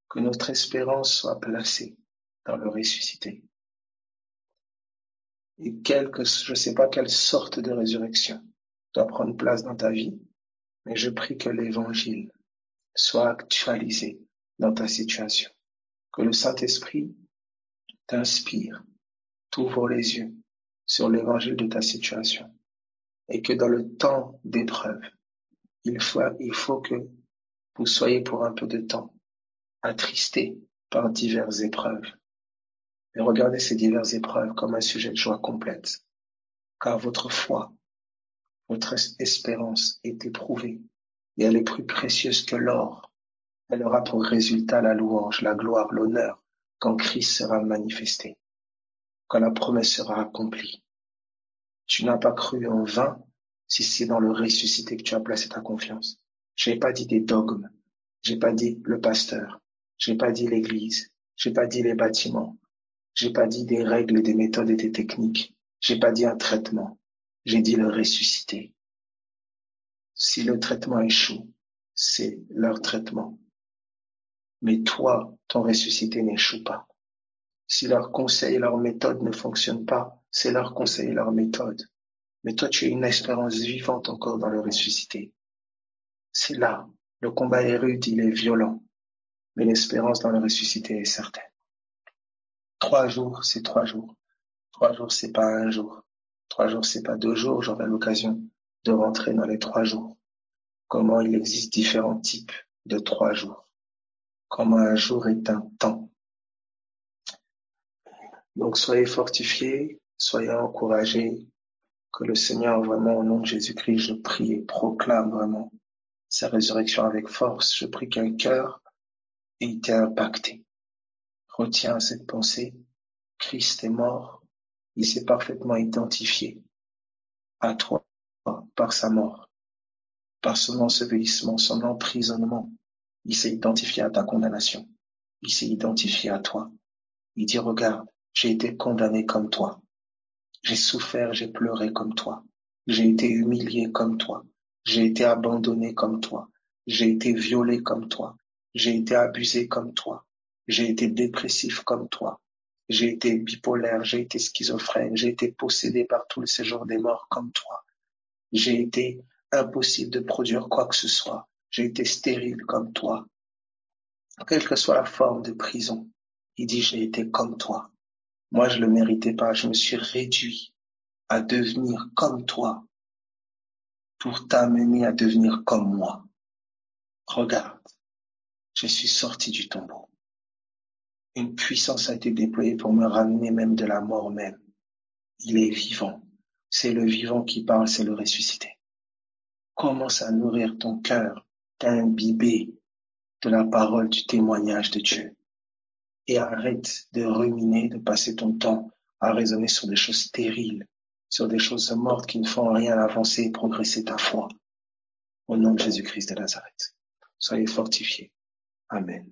S1: Que notre espérance soit placée dans le ressuscité. Et je ne sais pas quelle sorte de résurrection doit prendre place dans ta vie, mais je prie que l'évangile soit actualisé dans ta situation. Que le Saint-Esprit t'inspire, t'ouvre les yeux sur l'évangile de ta situation. Et que dans le temps d'épreuve, il faut que vous soyez pour un peu de temps attristés par diverses épreuves. Mais regardez ces diverses épreuves comme un sujet de joie complète, car votre foi, votre espérance est éprouvée et elle est plus précieuse que l'or. Elle aura pour résultat la louange, la gloire, l'honneur quand Christ sera manifesté, quand la promesse sera accomplie. Tu n'as pas cru en vain si c'est dans le ressuscité que tu as placé ta confiance. Je n'ai pas dit des dogmes, j'ai pas dit le pasteur, j'ai pas dit l'église, j'ai pas dit les bâtiments, j'ai pas dit des règles, des méthodes et des techniques, j'ai pas dit un traitement, j'ai dit le ressuscité. Si le traitement échoue, c'est leur traitement. Mais toi, ton ressuscité n'échoue pas. Si leurs conseils et leurs méthodes ne fonctionnent pas, c'est leurs conseils et leurs méthodes. Mais toi, tu as une espérance vivante encore dans le ressuscité. C'est là. Le combat est rude, il est violent. Mais l'espérance dans le ressuscité est certaine. 3 jours, c'est 3 jours. 3 jours, c'est pas un jour. 3 jours, c'est pas 2 jours. J'aurai l'occasion de rentrer dans les 3 jours. Comment il existe différents types de 3 jours. Comment un jour est un temps. Donc, soyez fortifiés, soyez encouragés, que le Seigneur, vraiment, au nom de Jésus-Christ, je prie et proclame vraiment sa résurrection avec force. Je prie qu'un cœur ait été impacté. Retiens cette pensée. Christ est mort. Il s'est parfaitement identifié à toi par sa mort, par son ensevelissement, son emprisonnement. Il s'est identifié à ta condamnation. Il s'est identifié à toi. Il dit, regarde, j'ai été condamné comme toi. J'ai souffert, j'ai pleuré comme toi. J'ai été humilié comme toi. J'ai été abandonné comme toi. J'ai été violé comme toi. J'ai été abusé comme toi. J'ai été dépressif comme toi. J'ai été bipolaire, j'ai été schizophrène, j'ai été possédé par tout le séjour des morts comme toi. J'ai été impossible de produire quoi que ce soit. J'ai été stérile comme toi. quelle que soit la forme de prison. Il dit, j'ai été comme toi. Moi, je le méritais pas. Je me suis réduit à devenir comme toi pour t'amener à devenir comme moi. Regarde, je suis sorti du tombeau. Une puissance a été déployée pour me ramener même de la mort même. Il est vivant. C'est le vivant qui parle, c'est le ressuscité. Commence à nourrir ton cœur, à imbiber de la parole, du témoignage de Dieu. Et arrête de ruminer, de passer ton temps à raisonner sur des choses stériles, sur des choses mortes qui ne font rien avancer et progresser ta foi. Au nom de Jésus-Christ de Nazareth. Soyez fortifiés. Amen.